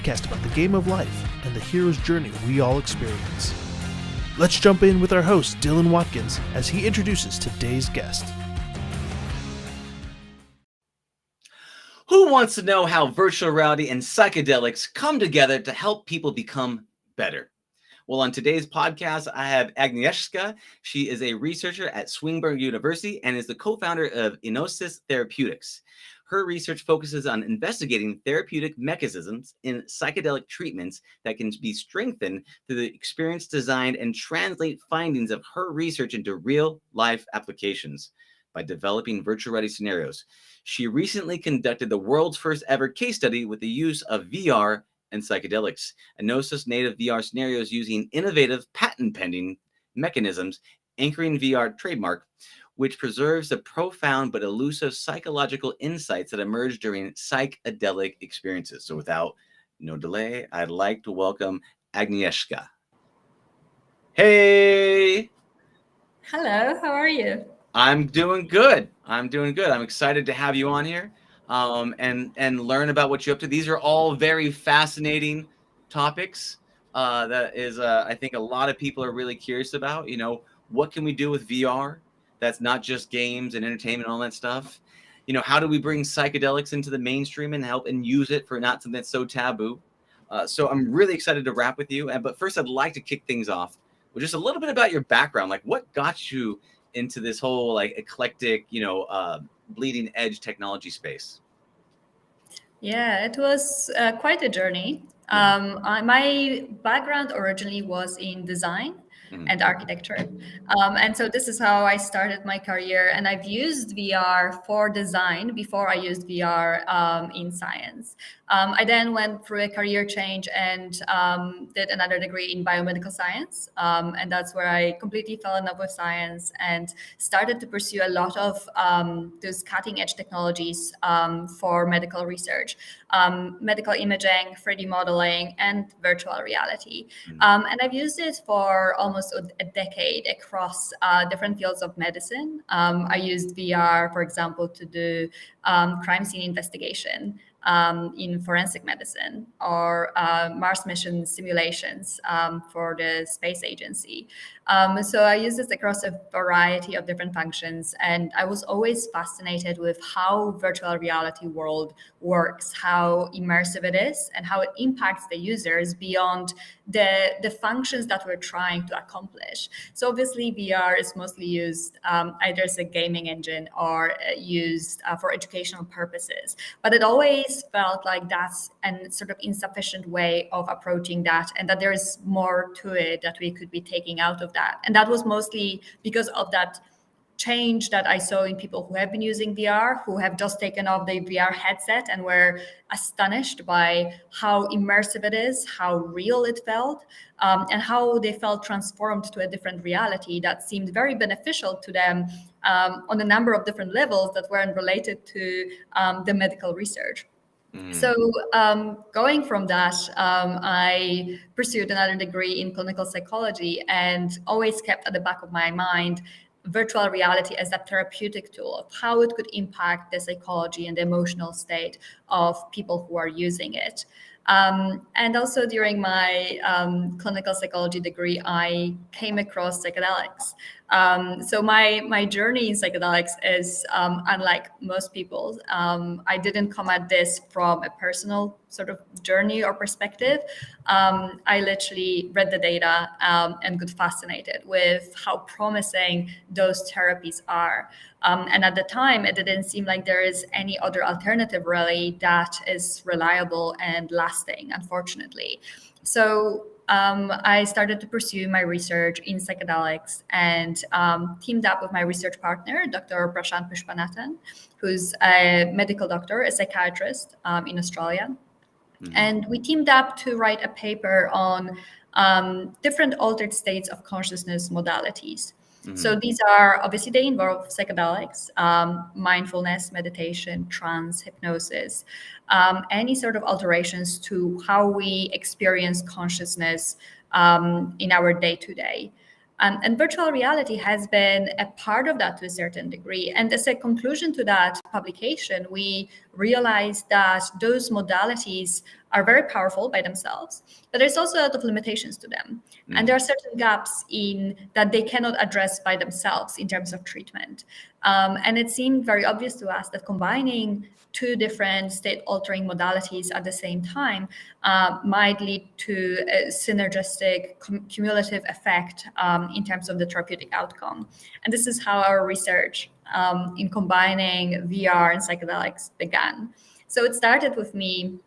podcast about the game of life and the hero's journey we all experience. Let's jump in with our host, Dylan Watkins, as he introduces today's guest. Who wants to know how virtual reality and psychedelics come together to help people become better? Well, on today's podcast, I have Agnieszka. She is a researcher at Swinburne University and is the co-founder of Enosis Therapeutics. Her research focuses on investigating therapeutic mechanisms in psychedelic treatments that can be strengthened through the experience designed and translate findings of her research into real-life applications by developing virtual reality scenarios. She recently conducted the world's first ever case study with the use of VR and psychedelics. Enosis native VR scenarios using innovative patent-pending mechanisms, AnchoringVR trademark, which preserves the profound but elusive psychological insights that emerge during psychedelic experiences. So without no delay, I'd like to welcome Agnieszka. Hey! Hello, how are you? I'm doing good. I'm excited to have you on here and learn about what you're up to. These are all very fascinating topics that is, I think a lot of people are really curious about. You know, what can we do with VR? That's not just games and entertainment and all that stuff. You know, how do we bring psychedelics into the mainstream and help and use it for not something that's so taboo? So I'm really excited to wrap with you. But first, I'd like to kick things off with just a little bit about your background. Like, what got you into this whole like eclectic, bleeding edge technology space? Yeah, it was quite a journey. My background originally was in design and architecture. And so this is how I started my career. And I've used VR for design before I used VR in science. I then went through a career change and did another degree in biomedical science. And that's where I completely fell in love with science and started to pursue a lot of those cutting edge technologies for medical research, medical imaging, 3D modeling, and virtual reality. And I've used it for almost a decade across different fields of medicine. I used VR, for example, to do crime scene investigation in forensic medicine, or Mars mission simulations for the space agency. So I use this across a variety of different functions, and I was always fascinated with how virtual reality world works, how immersive it is, and how it impacts the users beyond the functions that we're trying to accomplish. So obviously VR is mostly used either as a gaming engine or used for educational purposes, but it always felt like that's a sort of insufficient way of approaching that, and that there is more to it that we could be taking out of that. And that was mostly because of that change that I saw in people who have been using VR, who have just taken off the VR headset and were astonished by how immersive it is, how real it felt, and how they felt transformed to a different reality that seemed very beneficial to them on a number of different levels that weren't related to the medical research. So going from that, I pursued another degree in clinical psychology and always kept at the back of my mind virtual reality as a therapeutic tool of how it could impact the psychology and the emotional state of people who are using it. And also during my clinical psychology degree, I came across psychedelics. So my journey in psychedelics is unlike most people's. I didn't come at this from a personal sort of journey or perspective. I literally read the data and got fascinated with how promising those therapies are. And at the time, it didn't seem like there is any other alternative really that is reliable and lasting, unfortunately. So I started to pursue my research in psychedelics and teamed up with my research partner, Dr. Prashant Pushpanathan, who's a medical doctor, a psychiatrist in Australia. And we teamed up to write a paper on different altered states of consciousness modalities. So these are, obviously, they involve psychedelics, mindfulness, meditation, trance, hypnosis, any sort of alterations to how we experience consciousness in our day-to-day. And virtual reality has been a part of that to a certain degree. And as a conclusion to that publication, we realized that those modalities are very powerful by themselves, but there's also a lot of limitations to them. And there are certain gaps in that they cannot address by themselves in terms of treatment. And it seemed very obvious to us that combining two different state-altering modalities at the same time might lead to a synergistic cumulative effect in terms of the therapeutic outcome. And this is how our research in combining VR and psychedelics began. So it started with me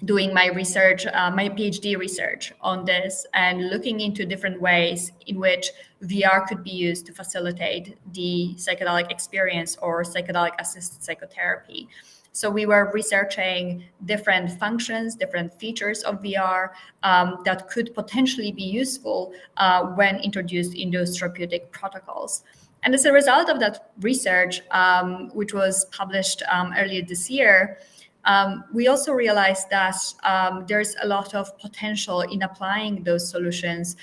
doing my research, my PhD research on this, and looking into different ways in which VR could be used to facilitate the psychedelic experience or psychedelic assisted psychotherapy. So we were researching different functions, different features of VR that could potentially be useful when introduced in those therapeutic protocols. And as a result of that research, which was published earlier this year, we also realized that there's a lot of potential in applying those solutions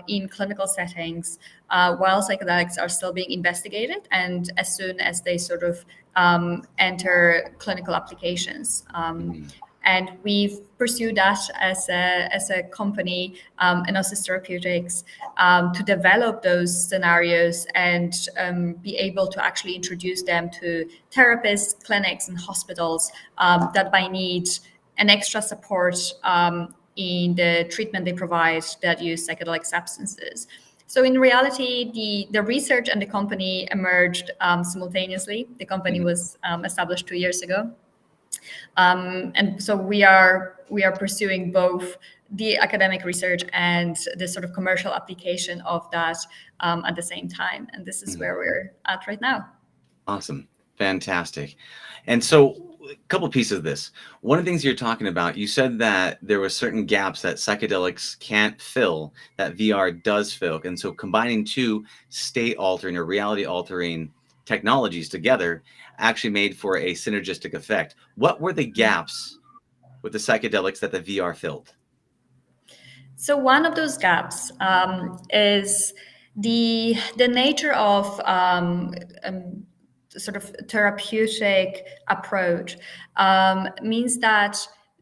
in clinical settings while psychedelics are still being investigated and as soon as they sort of enter clinical applications. And we've pursued that as a company, Enosis Therapeutics, to develop those scenarios and be able to actually introduce them to therapists, clinics, and hospitals that might need an extra support in the treatment they provide that use psychedelic substances. So in reality, the research and the company emerged simultaneously. The company was established 2 years ago. And so we are pursuing both the academic research and the sort of commercial application of that at the same time. And this is where we're at right now. Awesome. Fantastic. And so a couple pieces of this. One of the things you're talking about, you said that there were certain gaps that psychedelics can't fill that VR does fill. And so combining two state altering or reality altering technologies together actually made for a synergistic effect. What were the gaps with the psychedelics that the VR filled? So one of those gaps is the nature of sort of therapeutic approach means that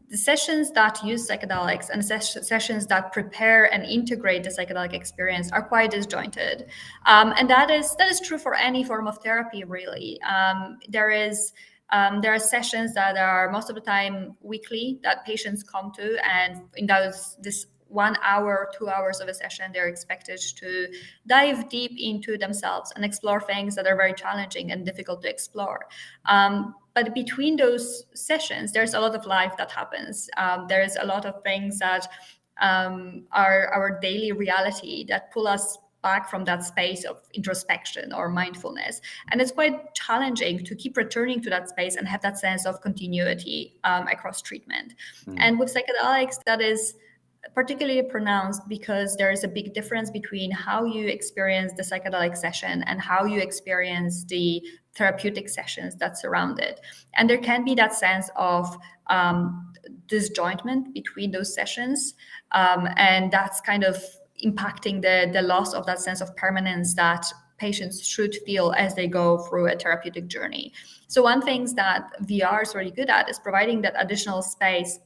the sessions that use psychedelics and sessions that prepare and integrate the psychedelic experience are quite disjointed. And that is true for any form of therapy, really. There are sessions that are most of the time weekly that patients come to, and in this 1 hour, 2 hours of a session, they're expected to dive deep into themselves and explore things that are very challenging and difficult to explore. But between those sessions, there's a lot of life that happens. There's a lot of things that are our daily reality that pull us back from that space of introspection or mindfulness. And it's quite challenging to keep returning to that space and have that sense of continuity across treatment. And with psychedelics, that is particularly pronounced because there is a big difference between how you experience the psychedelic session and how you experience the therapeutic sessions that surround it. And there can be that sense of disjointment between those sessions. And that's kind of impacting the loss of that sense of permanence that patients should feel as they go through a therapeutic journey. So one thing that VR is really good at is providing that additional space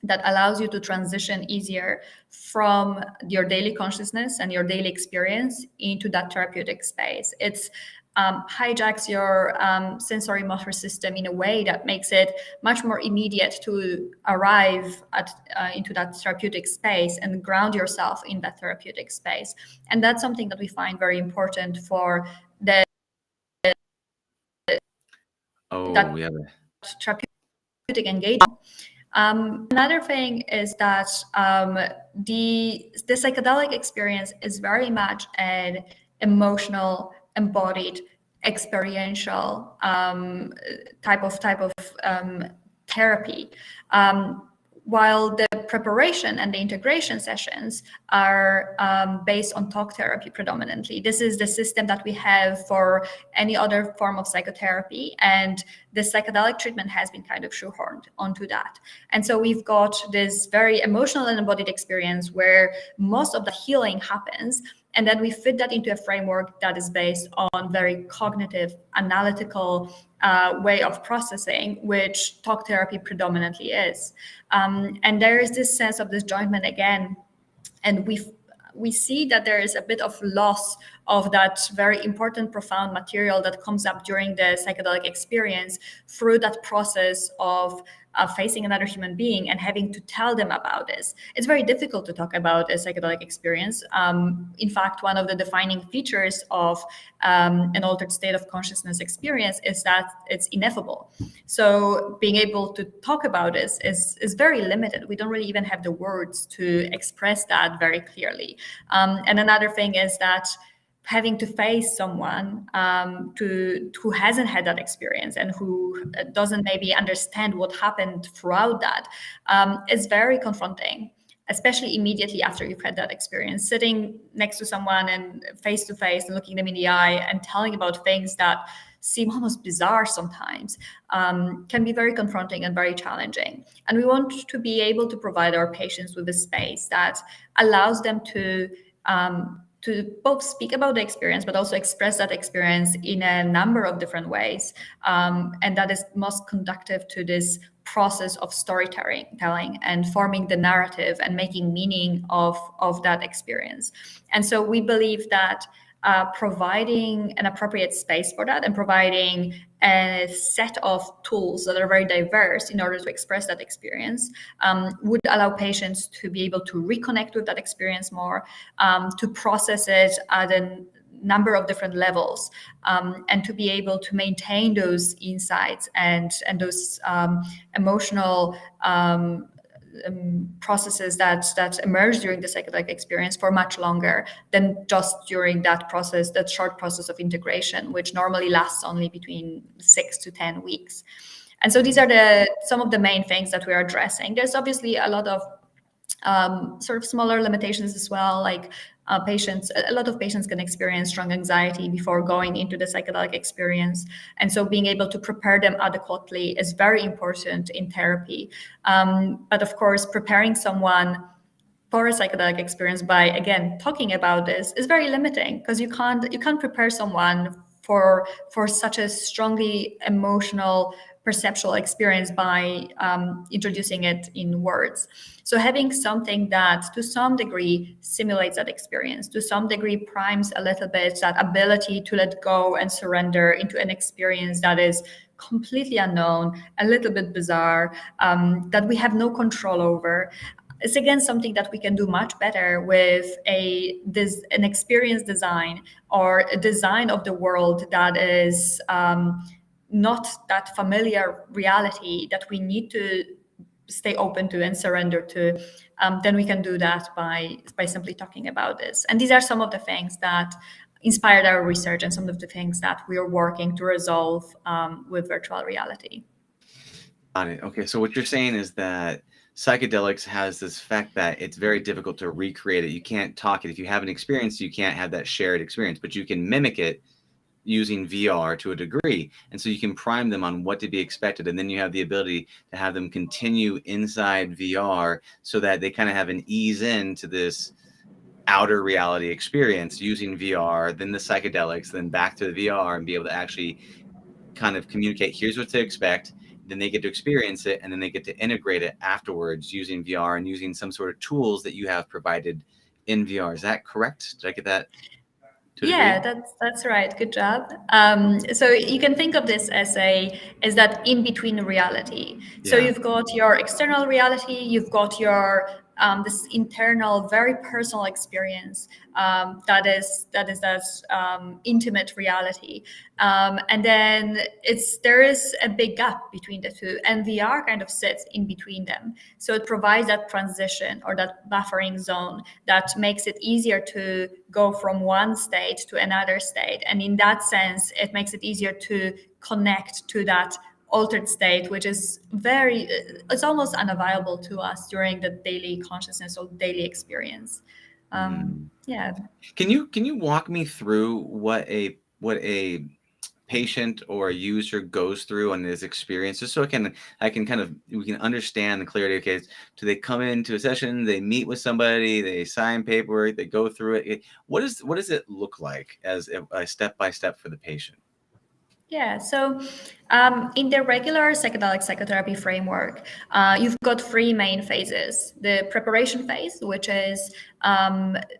that allows you to transition easier from your daily consciousness and your daily experience into that therapeutic space. It's hijacks your sensory motor system in a way that makes it much more immediate to arrive into that therapeutic space and ground yourself in that therapeutic space. And that's something that we find very important for the therapeutic engagement. Another thing is that the psychedelic experience is very much an emotional, embodied, experiential type of therapy. While the preparation and the integration sessions are based on talk therapy predominantly. This is the system that we have for any other form of psychotherapy, and the psychedelic treatment has been kind of shoehorned onto that. And so we've got this very emotional and embodied experience where most of the healing happens And then we fit that into a framework that is based on very cognitive, analytical way of processing, which talk therapy predominantly is. And there is this sense of disjointment again. And we see that there is a bit of loss of that very important, profound material that comes up during the psychedelic experience through that process of facing another human being and having to tell them about this. It's very difficult to talk about a psychedelic experience. In fact, one of the defining features of an altered state of consciousness experience is that it's ineffable. So being able to talk about this is very limited. We don't really even have the words to express that very clearly. And another thing is that having to face someone who hasn't had that experience and who doesn't maybe understand what happened throughout that is very confronting, especially immediately after you've had that experience. Sitting next to someone and face to face and looking them in the eye and telling about things that seem almost bizarre sometimes can be very confronting and very challenging. And we want to be able to provide our patients with a space that allows them to both speak about the experience, but also express that experience in a number of different ways. And that is most conducive to this process of storytelling and forming the narrative and making meaning of that experience. And so we believe that providing an appropriate space for that and providing a set of tools that are very diverse in order to express that experience would allow patients to be able to reconnect with that experience more, to process it at a number of different levels, and to be able to maintain those insights and those emotional processes that emerge during the psychedelic experience for much longer than just during that process, that short process of integration, which normally lasts only between 6 to 10 weeks. And so these are some of the main things that we are addressing. There's obviously a lot of sort of smaller limitations as well, like a lot of patients can experience strong anxiety before going into the psychedelic experience. And so being able to prepare them adequately is very important in therapy. But of course, preparing someone for a psychedelic experience by, again, talking about this is very limiting, because you can't prepare someone for such a strongly emotional perceptual experience by introducing it in words. So having something that to some degree simulates that experience, to some degree primes a little bit that ability to let go and surrender into an experience that is completely unknown, a little bit bizarre, that we have no control over. It's again something that we can do much better with an experience design or a design of the world that is not that familiar reality that we need to stay open to and surrender to. Then we can do that by simply talking about this. And these are some of the things that inspired our research and some of the things that we are working to resolve with virtual reality. Got it. Okay, so what you're saying is that psychedelics has this fact that it's very difficult to recreate it. You can't talk it. If you have an experience, you can't have that shared experience, but you can mimic it using VR to a degree. And so you can prime them on what to be expected. And then you have the ability to have them continue inside VR so that they kind of have an ease into this outer reality experience using VR, then the psychedelics, then back to the VR, and be able to actually kind of communicate, here's what to expect. Then they get to experience it, and then they get to integrate it afterwards using VR and using some sort of tools that you have provided in VR. Is that correct? Did I get that? Yeah, that's right. Good job. So you can think of this as that in between reality. So Yeah. you've got your external reality, you've got your this internal, very personal experience that is that intimate reality, and then there is a big gap between the two, and VR kind of sits in between them. So it provides that transition or that buffering zone that makes it easier to go from one state to another state, and in that sense, it makes it easier to connect to that altered state, which is it's almost unavailable to us during the daily consciousness or daily experience. Yeah. Can you walk me through what a patient or a user goes through on this experience, just so we can understand the clarity. Okay, do they come into a session, they meet with somebody, they sign paperwork, they go through it? What does it look like as a step by step for the patient? Yeah, so in the regular psychedelic psychotherapy framework, you've got three main phases. The preparation phase, which is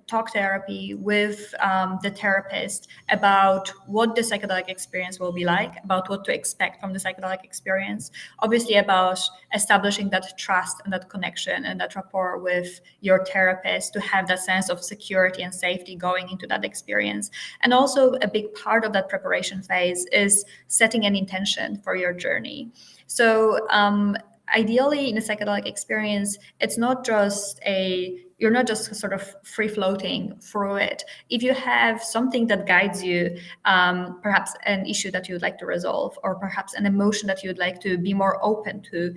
talk therapy with the therapist about what the psychedelic experience will be like, about what to expect from the psychedelic experience, obviously about establishing that trust and that connection and that rapport with your therapist to have that sense of security and safety going into that experience. And also a big part of that preparation phase is setting an intention for your journey. So ideally in a psychedelic experience, it's not just you're not just sort of free floating through it. If you have something that guides you, perhaps an issue that you would like to resolve, or perhaps an emotion that you would like to be more open to,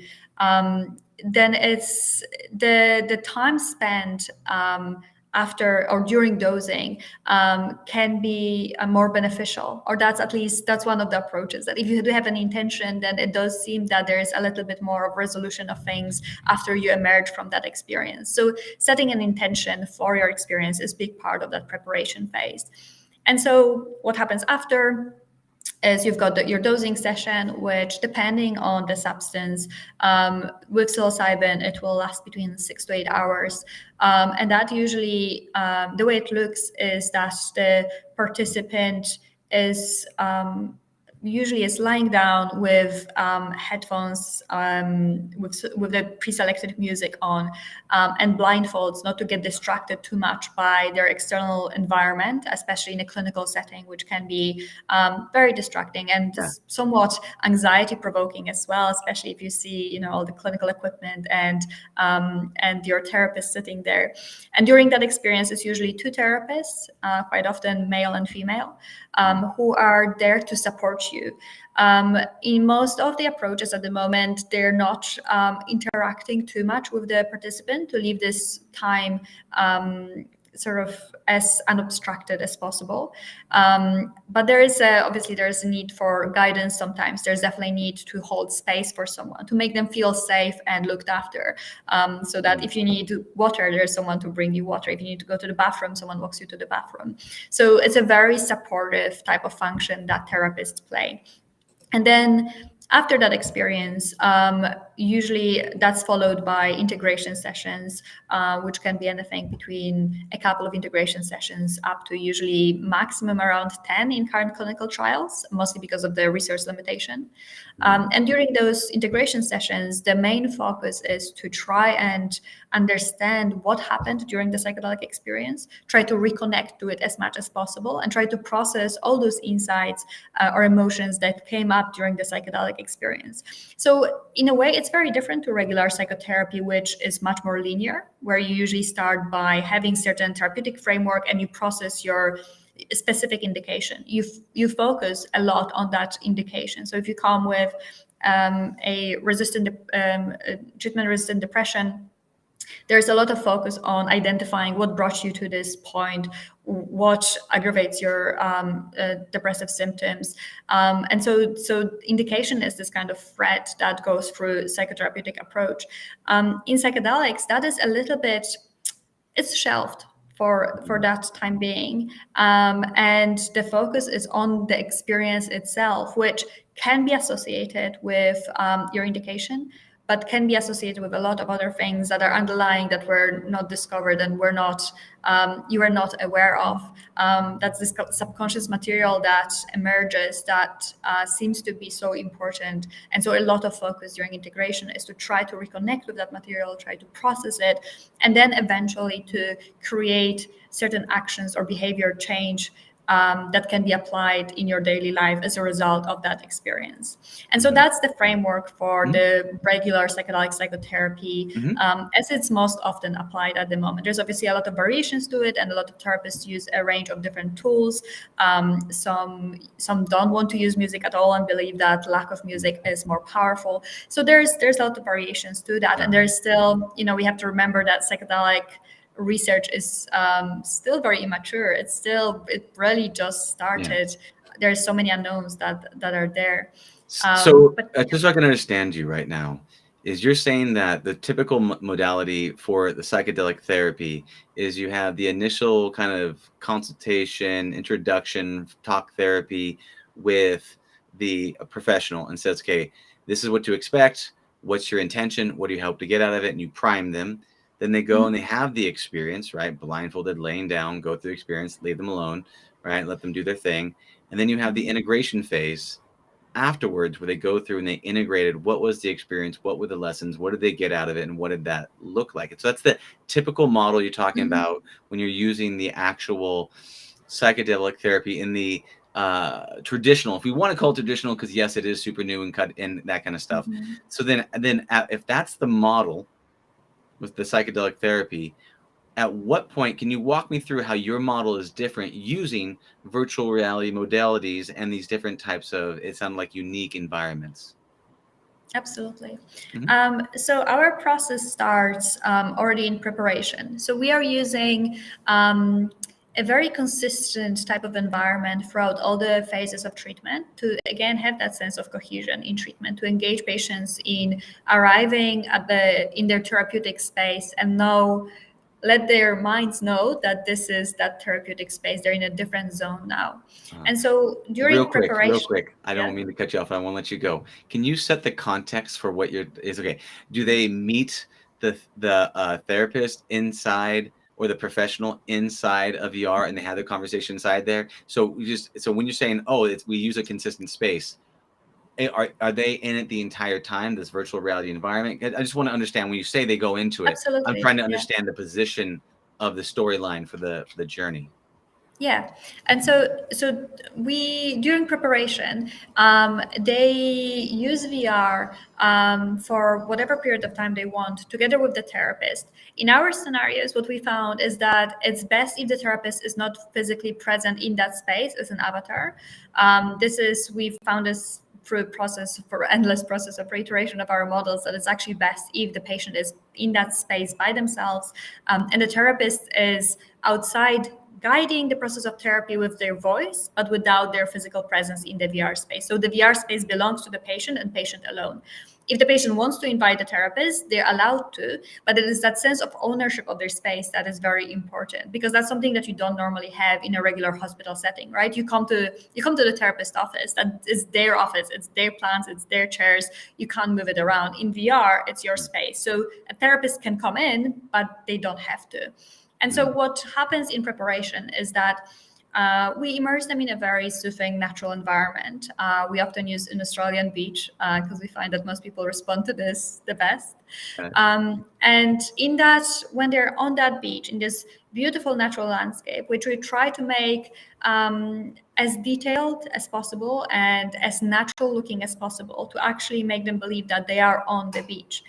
then it's the time spent after or during dosing can be more beneficial, or that's one of the approaches. That if you do have an intention, then it does seem that there is a little bit more of resolution of things after you emerge from that experience. So setting an intention for your experience is a big part of that preparation phase. And so what happens after is you've got your dosing session, which depending on the substance, with psilocybin, it will last between 6 to 8 hours. And that usually, the way it looks is that the participant is usually is lying down with headphones with the pre-selected music on, and blindfolds, not to get distracted too much by their external environment, especially in a clinical setting, which can be very distracting and somewhat anxiety provoking as well, especially if you see all the clinical equipment and your therapist sitting there. And during that experience, it's usually two therapists, quite often male and female, who are there to support you. In most of the approaches at the moment, they're not interacting too much with the participant to leave this time sort of as unobstructed as possible. But there is obviously there's a need for guidance sometimes. There's definitely a need to hold space for someone, to make them feel safe and looked after, so that if you need water, there's someone to bring you water. If you need to go to the bathroom, someone walks you to the bathroom. So it's a very supportive type of function that therapists play. And then after that experience, usually that's followed by integration sessions, which can be anything between a couple of integration sessions up to usually maximum around 10 in current clinical trials, mostly because of the research limitation. And during those integration sessions, the main focus is to try and understand what happened during the psychedelic experience, try to reconnect to it as much as possible, and try to process all those insights or emotions that came up during the psychedelic experience. So in a way, it's very different to regular psychotherapy, which is much more linear, where you usually start by having certain therapeutic framework and you process your specific indication. You focus a lot on that indication. So if you come with a treatment-resistant depression, there's a lot of focus on identifying what brought you to this point, what aggravates your depressive symptoms. And so indication is this kind of thread that goes through psychotherapeutic approach. In psychedelics, that is a little bit, it's shelved for that time being. And the focus is on the experience itself, which can be associated with your indication, but can be associated with a lot of other things that are underlying that were not discovered and you were not aware of. That's this subconscious material that emerges that seems to be so important. And so a lot of focus during integration is to try to reconnect with that material, try to process it, and then eventually to create certain actions or behavior change that can be applied in your daily life as a result of that experience. And so that's the framework for the regular psychedelic psychotherapy as it's most often applied at the moment. There's obviously a lot of variations to it, and a lot of therapists use a range of different tools. Some don't want to use music at all and believe that lack of music is more powerful. So there's a lot of variations to that. And there's still, we have to remember that psychedelic research is still very immature. It really just started there's so many unknowns that are there. Just so I can understand you right now, is you're saying that the typical modality for the psychedelic therapy is you have the initial kind of consultation, introduction, talk therapy with the professional and says, okay, this is what to expect. What's your intention? What do you hope to get out of it? And you prime them. Then they go and they have the experience, right? Blindfolded, laying down, go through the experience, leave them alone, right? Let them do their thing. And then you have the integration phase afterwards where they go through and they integrated what was the experience, what were the lessons, what did they get out of it, and what did that look like. And so that's the typical model you're talking about when you're using the actual psychedelic therapy in the traditional, if we want to call it traditional, because yes, it is super new and cut and that kind of stuff. So then if that's the model with the psychedelic therapy, at what point can you walk me through how your model is different using virtual reality modalities and these different types of, it sounded like, unique environments? Absolutely. So our process starts already in preparation. So we are using a very consistent type of environment throughout all the phases of treatment to, again, have that sense of cohesion in treatment, to engage patients in arriving in their therapeutic space and let their minds know that this is that therapeutic space. They're in a different zone now. And so during preparation... Real quick. I don't mean to cut you off. I won't let you go. Can you set the context for what is okay? Do they meet the therapist inside or the professional inside of VR and they have the conversation inside there? So when you're saying, we use a consistent space, are they in it the entire time, this virtual reality environment? I just want to understand when you say they go into it. Absolutely. I'm trying to understand the position of the storyline for the journey. Yeah, and so we, during preparation, they use VR for whatever period of time they want, together with the therapist. In our scenarios, what we found is that it's best if the therapist is not physically present in that space as an avatar. We've found this through endless process of reiteration of our models, that it's actually best if the patient is in that space by themselves, and the therapist is outside guiding the process of therapy with their voice, but without their physical presence in the VR space. So the VR space belongs to the patient and patient alone. If the patient wants to invite the therapist, they're allowed to, but it is that sense of ownership of their space that is very important, because that's something that you don't normally have in a regular hospital setting, right? You come to the therapist office, that is their office, it's their plants, it's their chairs, you can't move it around. In VR, it's your space. So a therapist can come in, but they don't have to. And so what happens in preparation is that we immerse them in a very soothing, natural environment. We often use an Australian beach because we find that most people respond to this the best. And in that, when they're on that beach, in this beautiful natural landscape, which we try to make as detailed as possible and as natural looking as possible, to actually make them believe that they are on the beach.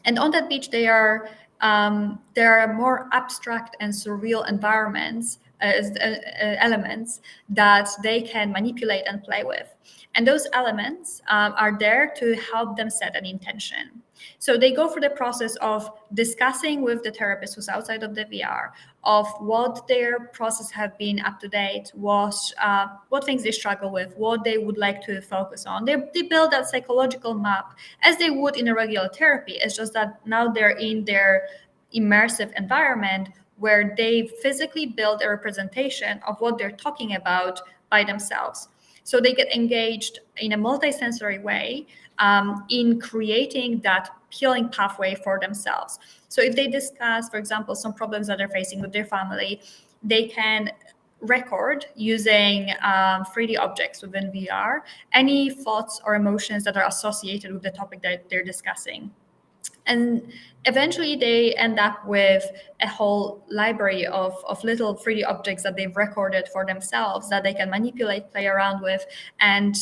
And on that beach, there are more abstract and surreal environments, elements that they can manipulate and play with. And those elements are there to help them set an intention. So they go through the process of discussing with the therapist who's outside of the VR of what their process have been up to date, what things they struggle with, what they would like to focus on. They build that psychological map as they would in a regular therapy. It's just that now they're in their immersive environment where they physically build a representation of what they're talking about by themselves. So they get engaged in a multisensory way in creating that healing pathway for themselves. So if they discuss, for example, some problems that they're facing with their family, they can record using 3D objects within VR any thoughts or emotions that are associated with the topic that they're discussing. And eventually they end up with a whole library of little 3D objects that they've recorded for themselves that they can manipulate, play around with, and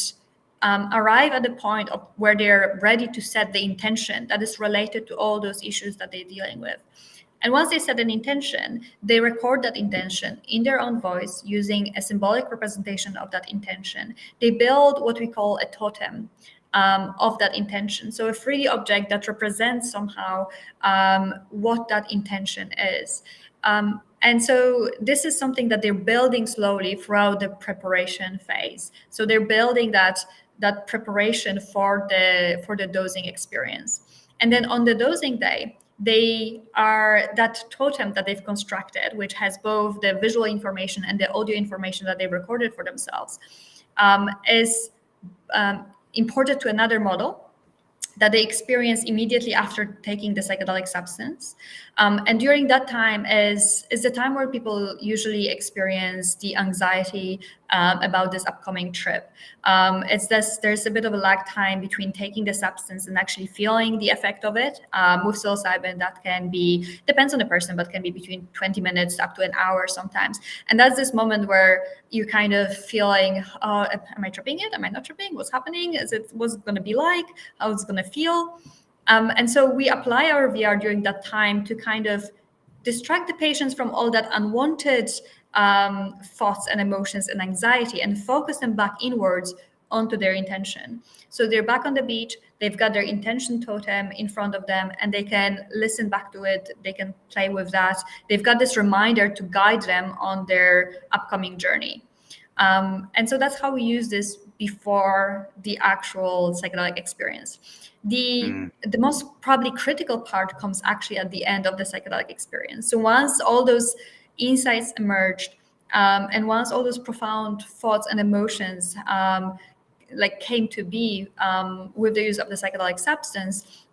arrive at the point of where they're ready to set the intention that is related to all those issues that they're dealing with. And once they set an intention, they record that intention in their own voice using a symbolic representation of that intention. They build what we call a totem of that intention. So a 3D object that represents somehow what that intention is. And so this is something that they're building slowly throughout the preparation phase. So they're building that preparation for the dosing experience. And then on the dosing day, they are that totem that they've constructed, which has both the visual information and the audio information that they've recorded for themselves, is imported to another model that they experience immediately after taking the psychedelic substance. And during that time is the time where people usually experience the anxiety about this upcoming trip. There's a bit of a lag time between taking the substance and actually feeling the effect of it. With psilocybin, that can be, depends on the person, but can be between 20 minutes up to an hour sometimes. And that's this moment where you're kind of feeling, am I tripping it? Am I not tripping? What's happening? What's it going to be like? How it's going to feel? And so we apply our VR during that time to kind of distract the patients from all that unwanted thoughts and emotions and anxiety and focus them back inwards onto their intention. So they're back on the beach, they've got their intention totem in front of them, and they can listen back to it, they can play with that. They've got this reminder to guide them on their upcoming journey. And so that's how we use this before the actual psychedelic experience. The most probably critical part comes actually at the end of the psychedelic experience. So once all those insights emerged, and once all those profound thoughts and emotions came to be with the use of the psychedelic substance,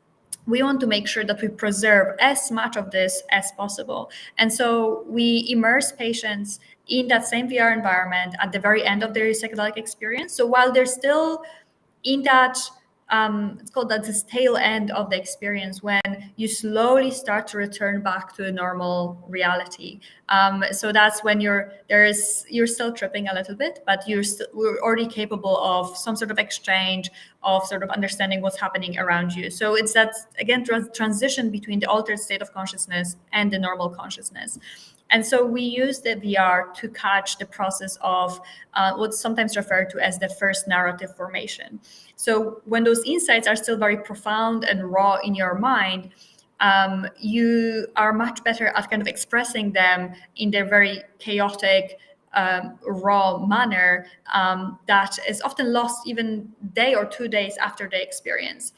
we want to make sure that we preserve as much of this as possible. And so we immerse patients in that same VR environment at the very end of their psychedelic experience. So while they're still in that, it's called that this tail end of the experience, when you slowly start to return back to a normal reality. So that's when you're still tripping a little bit, but we're already capable of some sort of exchange, of sort of understanding what's happening around you. So it's that, again, transition between the altered state of consciousness and the normal consciousness. And so we use the VR to catch the process of what's sometimes referred to as the first narrative formation. So when those insights are still very profound and raw in your mind, you are much better at kind of expressing them in their very chaotic, raw manner that is often lost even a day or 2 days after the experience.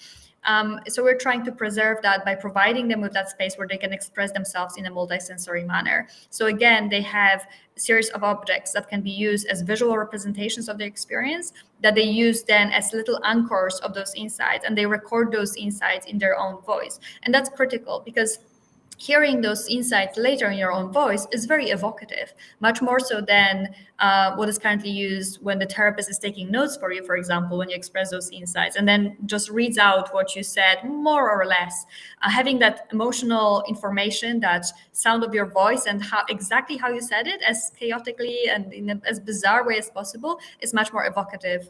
So we're trying to preserve that by providing them with that space where they can express themselves in a multisensory manner. So again, they have a series of objects that can be used as visual representations of the experience that they use then as little anchors of those insights, and they record those insights in their own voice. And that's critical because hearing those insights later in your own voice is very evocative, much more so than what is currently used when the therapist is taking notes for you, for example, when you express those insights and then just reads out what you said, more or less. Having that emotional information, that sound of your voice and exactly how you said it, as chaotically and in as bizarre way as possible, is much more evocative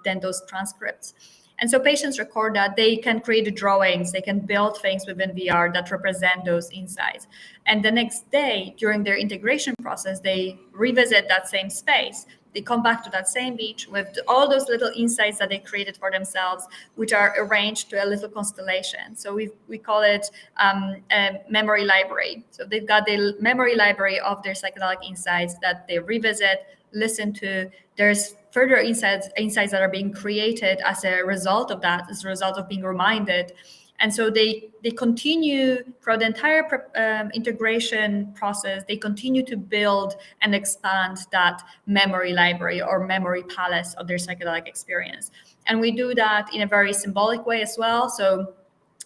than those transcripts. And so patients record that. They can create drawings, they can build things within VR that represent those insights. And the next day, during their integration process, they revisit that same space. They come back to that same beach with all those little insights that they created for themselves, which are arranged to a little constellation. So we call it a memory library. So they've got the memory library of their psychedelic insights that they revisit, listen to. There's further insights that are being created as a result of that, as a result of being reminded. And so they continue throughout the entire integration process. They continue to build and expand that memory library or memory palace of their psychedelic experience. And we do that in a very symbolic way as well. So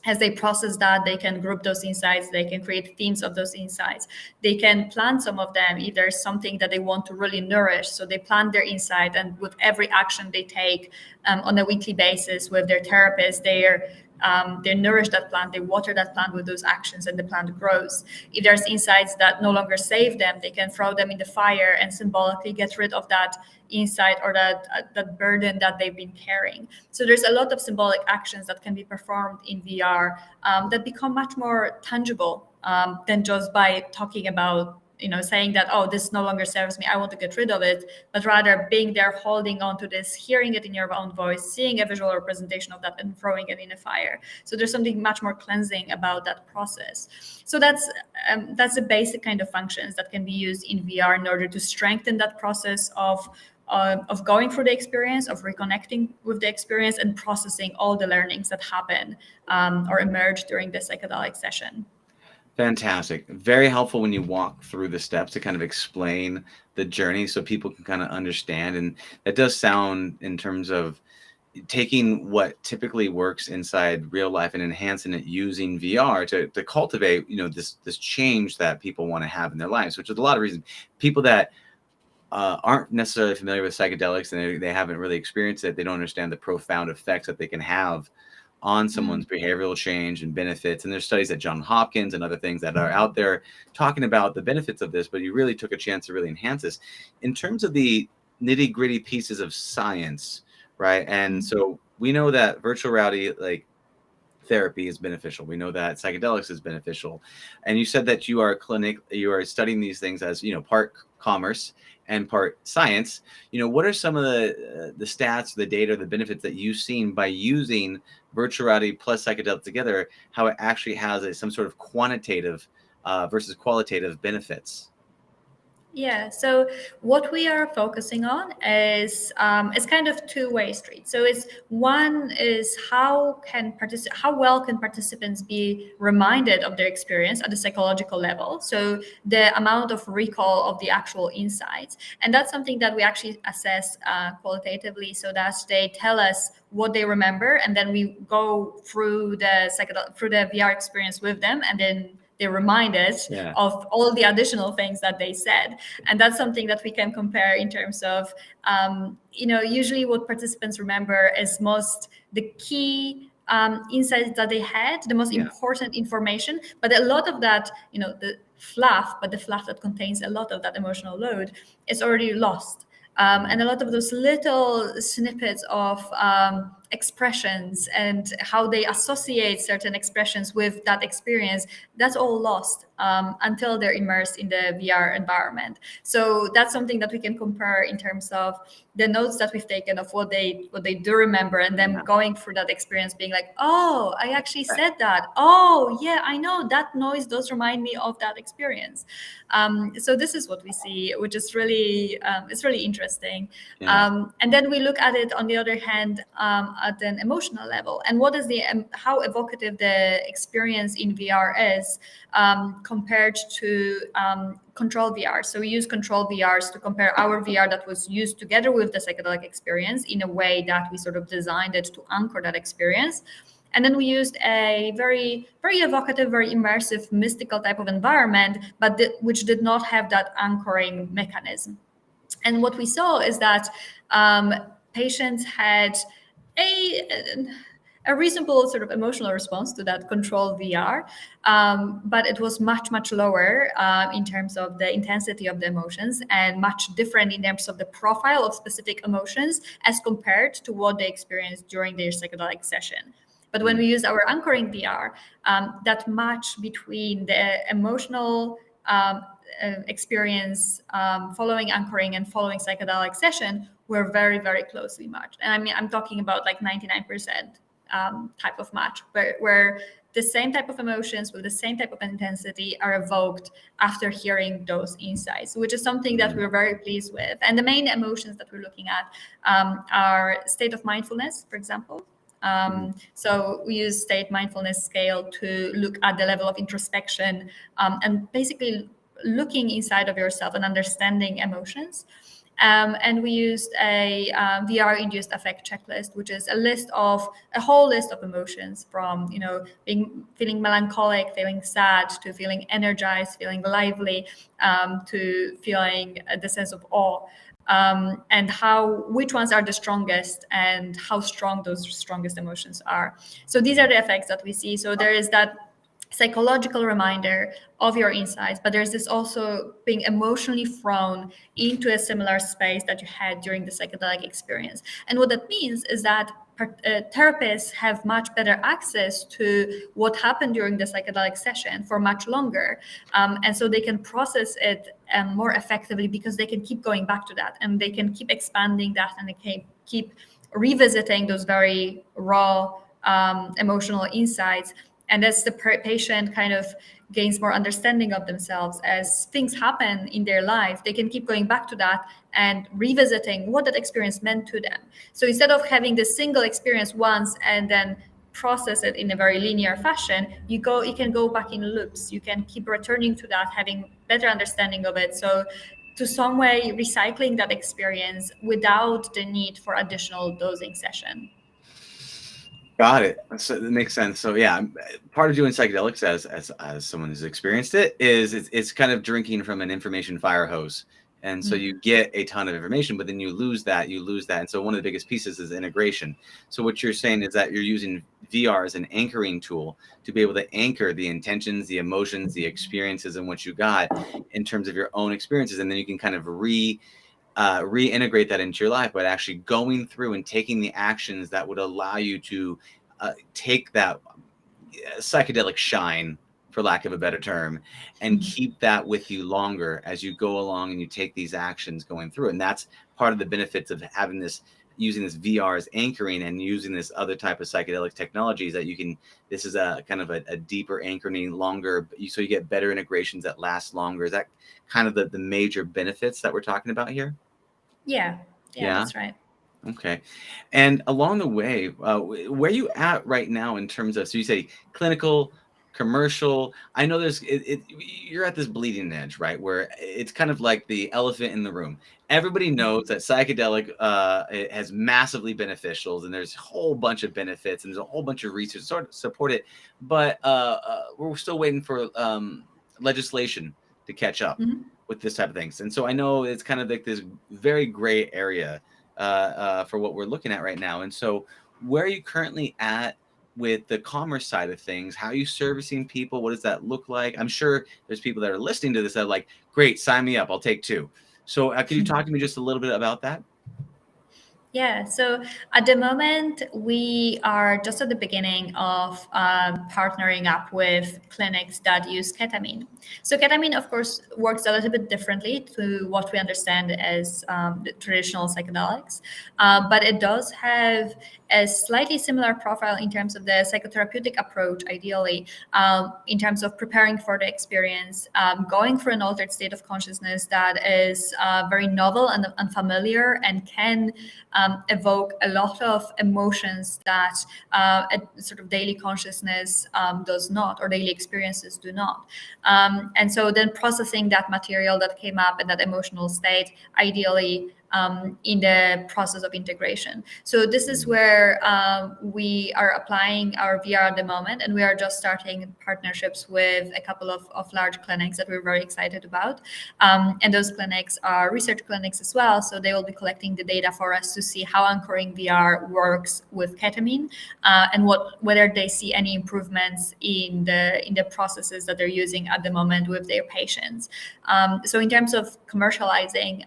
as they process that, they can group those insights, they can create themes of those insights. They can plan some of them if there's something that they want to really nourish. So they plan their insight, and with every action they take on a weekly basis with their therapist, they nourish that plant, they water that plant with those actions, and the plant grows. If there's insights that no longer save them, they can throw them in the fire and symbolically get rid of that insight or that burden that they've been carrying. So there's a lot of symbolic actions that can be performed in VR that become much more tangible than just by talking about, saying that, oh, this no longer serves me, I want to get rid of it, but rather being there, holding on to this, hearing it in your own voice, seeing a visual representation of that and throwing it in a fire. So there's something much more cleansing about that process. So that's that's the basic kind of functions that can be used in VR in order to strengthen that process of going through the experience, of reconnecting with the experience, and processing all the learnings that happen or emerge during the psychedelic session. Fantastic. Very helpful when you walk through the steps to kind of explain the journey so people can kind of understand. And that does sound, in terms of taking what typically works inside real life and enhancing it using VR to cultivate, this change that people want to have in their lives, which is a lot of reasons. People that aren't necessarily familiar with psychedelics and they haven't really experienced it, they don't understand the profound effects that they can have on someone's behavioral change and benefits. And there's studies at Johns Hopkins and other things that are out there talking about the benefits of this, but you really took a chance to really enhance this. In terms of the nitty-gritty pieces of science, right? And so we know that virtual reality, like therapy, is beneficial. We know that psychedelics is beneficial. And you said that you are studying these things as, part commerce and part science. What are some of the stats, the data, the benefits that you've seen by using virtual reality plus psychedelics together, how it actually has some sort of quantitative versus qualitative benefits? Yeah, so what we are focusing on is kind of two-way street. So it's one is how well can participants be reminded of their experience at the psychological level? So the amount of recall of the actual insights, and that's something that we actually assess qualitatively, so that they tell us what they remember, and then we go through the VR experience with them, and then they're reminded of all the additional things that they said. And that's something that we can compare in terms of, usually what participants remember is the key insights that they had, the most important information. But a lot of that, the fluff that contains a lot of that emotional load is already lost. And a lot of those little snippets of expressions and how they associate certain expressions with that experience, that's all lost until they're immersed in the VR environment. So that's something that we can compare in terms of the notes that we've taken of what they do remember, and then going through that experience being like, oh, I actually said that. Oh, yeah, I know that noise does remind me of that experience. So this is what we see, which is really, it's really interesting. And then we look at it on the other hand at an emotional level, and what is how evocative the experience in VR is compared to control VR. So we use control VRs to compare our VR that was used together with the psychedelic experience in a way that we sort of designed it to anchor that experience. And then we used a very, very evocative, very immersive, mystical type of environment, but which did not have that anchoring mechanism. And what we saw is that patients had a reasonable sort of emotional response to that control VR, but it was much, much lower in terms of the intensity of the emotions, and much different in terms of the profile of specific emotions as compared to what they experienced during their psychedelic session. But when we use our anchoring VR, that match between the emotional experience following anchoring and following psychedelic session were very, very closely matched. And I mean, I'm talking about like 99% type of match, where the same type of emotions with the same type of intensity are evoked after hearing those insights, which is something that we're very pleased with. And the main emotions that we're looking at are state of mindfulness, for example. So we use state mindfulness scale to look at the level of introspection and basically looking inside of yourself and understanding emotions. And we used a VR-induced affect checklist, which is a whole list of emotions, from feeling melancholic, feeling sad, to feeling energized, feeling lively, to feeling the sense of awe, and which ones are the strongest and how strong those strongest emotions are. So these are the effects that we see. So there is that psychological reminder of your insights, but there's this also being emotionally thrown into a similar space that you had during the psychedelic experience. And what that means is that therapists have much better access to what happened during the psychedelic session for much longer. And so they can process it more effectively, because they can keep going back to that, and they can keep expanding that, and they can keep revisiting those very raw emotional insights, And as the patient kind of gains more understanding of themselves, as things happen in their life, they can keep going back to that and revisiting what that experience meant to them. So instead of having this single experience once and then process it in a very linear fashion, you can go back in loops. You can keep returning to that, having better understanding of it. So to some way recycling that experience without the need for additional dosing session. Got it. So that makes sense. So yeah, part of doing psychedelics as someone who's experienced it is it's kind of drinking from an information fire hose. And so you get a ton of information, but then you lose that. And so one of the biggest pieces is integration. So what you're saying is that you're using VR as an anchoring tool to be able to anchor the intentions, the emotions, the experiences, and what you got in terms of your own experiences. And then you can kind of reintegrate that into your life, but actually going through and taking the actions that would allow you to take that psychedelic shine, for lack of a better term, and keep that with you longer as you go along and you take these actions going through. And that's part of the benefits of having this, using this VR as anchoring and using this other type of psychedelic technologies that you can, this is a kind of a deeper anchoring, longer, so you get better integrations that last longer. Is that kind of the major benefits that we're talking about here? Yeah, that's right. Okay. And along the way, where are you at right now in terms of, so you say clinical, commercial? I know you're at this bleeding edge, right? Where it's kind of like the elephant in the room. Everybody knows that psychedelic it has massively beneficials, and there's a whole bunch of benefits, and there's a whole bunch of research sort of support it. But we're still waiting for legislation to catch up with this type of things. And so I know it's kind of like this very gray area for what we're looking at right now. And so where are you currently at with the commerce side of things? How are you servicing people? What does that look like? I'm sure there's people that are listening to this that are like, great, sign me up, I'll take 2. So can you talk to me just a little bit about that? Yeah, so at the moment, we are just at the beginning of partnering up with clinics that use ketamine. So ketamine, of course, works a little bit differently to what we understand as the traditional psychedelics, but it does have a slightly similar profile in terms of the psychotherapeutic approach, ideally, in terms of preparing for the experience, going for an altered state of consciousness that is very novel and unfamiliar and can evoke a lot of emotions that a sort of daily consciousness does not, or daily experiences do not. And so then processing that material that came up in that emotional state, ideally in the process of integration. So this is where we are applying our VR at the moment, and we are just starting partnerships with a couple of large clinics that we're very excited about. And those clinics are research clinics as well, so they will be collecting the data for us to see how AnchoringVR works with ketamine and whether they see any improvements in the processes that they're using at the moment with their patients. So in terms of commercializing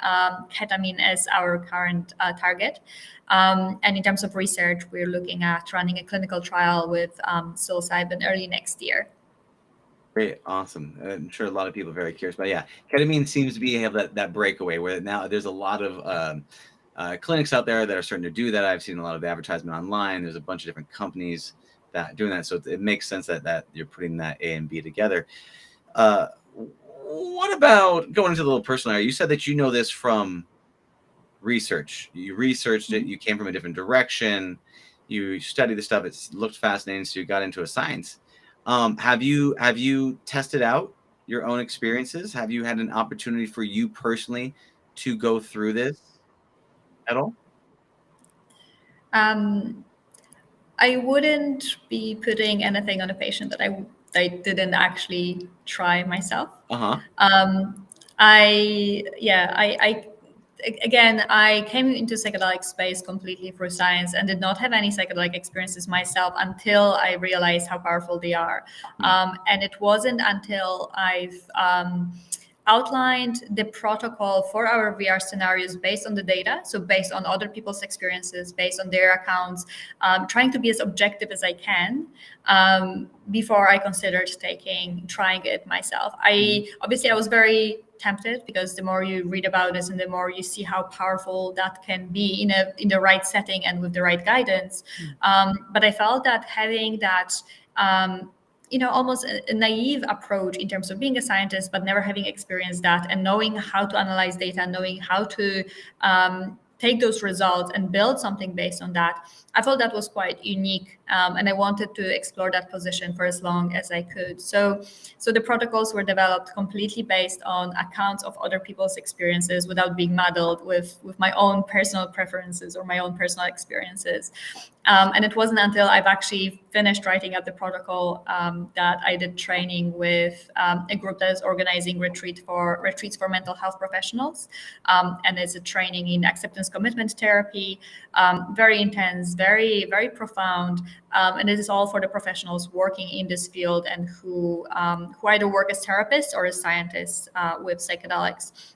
ketamine as our current target, and in terms of research, we're looking at running a clinical trial with psilocybin early next year. Great, awesome. I'm sure a lot of people are very curious, but yeah, ketamine seems to be have that breakaway where now there's a lot of clinics out there that are starting to do that. I've seen a lot of advertisement online. There's a bunch of different companies that are doing that, so it makes sense that you're putting that A and B together. What about going into the little personal area? You said that you know this from research. You researched it. You came from a different direction. You studied the stuff. It looked fascinating, so you got into a science. Have you tested out your own experiences? Have you had an opportunity for you personally to go through this at all? I wouldn't be putting anything on a patient that I didn't actually try myself. I came into psychedelic space completely through science and did not have any psychedelic experiences myself until I realized how powerful they are. And it wasn't until I've outlined the protocol for our VR scenarios based on the data, so based on other people's experiences, based on their accounts, trying to be as objective as I can before I considered trying it myself. I was very tempted, because the more you read about this and the more you see how powerful that can be in the right setting and with the right guidance. But I felt that having that almost a naive approach in terms of being a scientist, but never having experienced that and knowing how to analyze data, knowing how to take those results and build something based on that. I felt that was quite unique, and I wanted to explore that position for as long as I could. So the protocols were developed completely based on accounts of other people's experiences without being muddled with my own personal preferences or my own personal experiences. And it wasn't until I've actually finished writing up the protocol that I did training with a group that is organizing retreats for mental health professionals. And it's a training in acceptance commitment therapy, very intense, very, very profound. And it is all for the professionals working in this field and who either work as therapists or as scientists with psychedelics.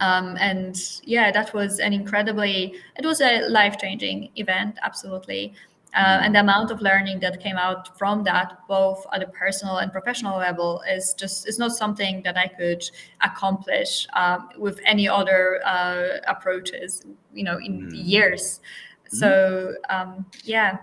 And yeah, that was it was a life-changing event, absolutely. And the amount of learning that came out from that, both at a personal and professional level, is not something that I could accomplish with any other approaches, in years. So yeah.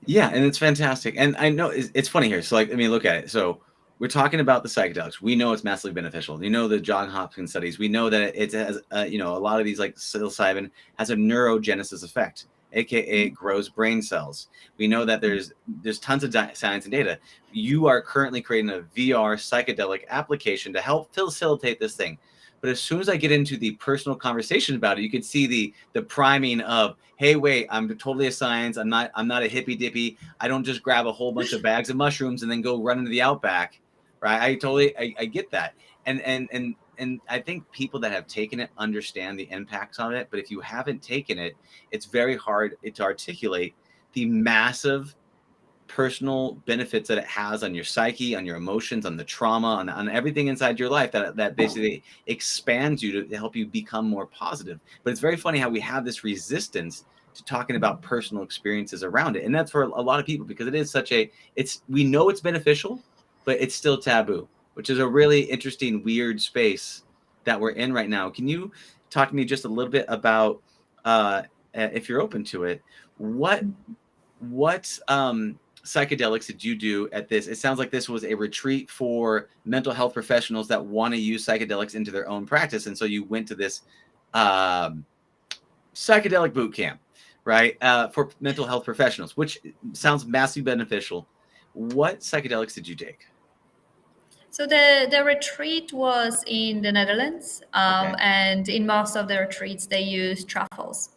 Yeah, and it's fantastic. And I know it's funny here. So look at it. So we're talking about the psychedelics. We know it's massively beneficial. The John Hopkins studies. We know that it has, a lot of these like psilocybin has a neurogenesis effect, aka it grows brain cells. We know that there's tons of science and data. You are currently creating a VR psychedelic application to help facilitate this thing. But as soon as I get into the personal conversation about it, you can see the priming of, hey, wait, I'm totally a science. I'm not a hippy dippy. I don't just grab a whole bunch of bags of mushrooms and then go run into the outback. Right. I get that. And I think people that have taken it understand the impacts on it. But if you haven't taken it, it's very hard to articulate the massive personal benefits that it has on your psyche, on your emotions, on the trauma, on everything inside your life that basically expands you to help you become more positive. But it's very funny how we have this resistance to talking about personal experiences around it. And that's for a lot of people, because it is we know it's beneficial, but it's still taboo, which is a really interesting, weird space that we're in right now. Can you talk to me just a little bit about, if you're open to it, what psychedelics did you do at this? It sounds like this was a retreat for mental health professionals that want to use psychedelics into their own practice. And so you went to this psychedelic boot camp, right? For mental health professionals, which sounds massively beneficial. What psychedelics did you take? So the retreat was in the Netherlands, and in most of the retreats they use truffles.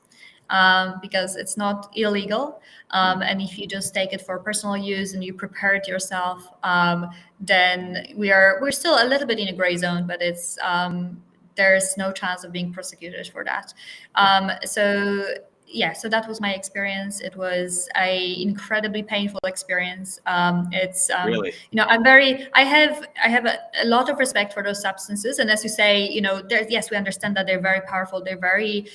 Because it's not illegal, and if you just take it for personal use and you prepare it yourself, then we're still a little bit in a gray zone, but it's there's no chance of being prosecuted for that. So that was my experience. It was a incredibly painful experience. Really? I have a lot of respect for those substances, and as you say, yes, we understand that they're very powerful. They're very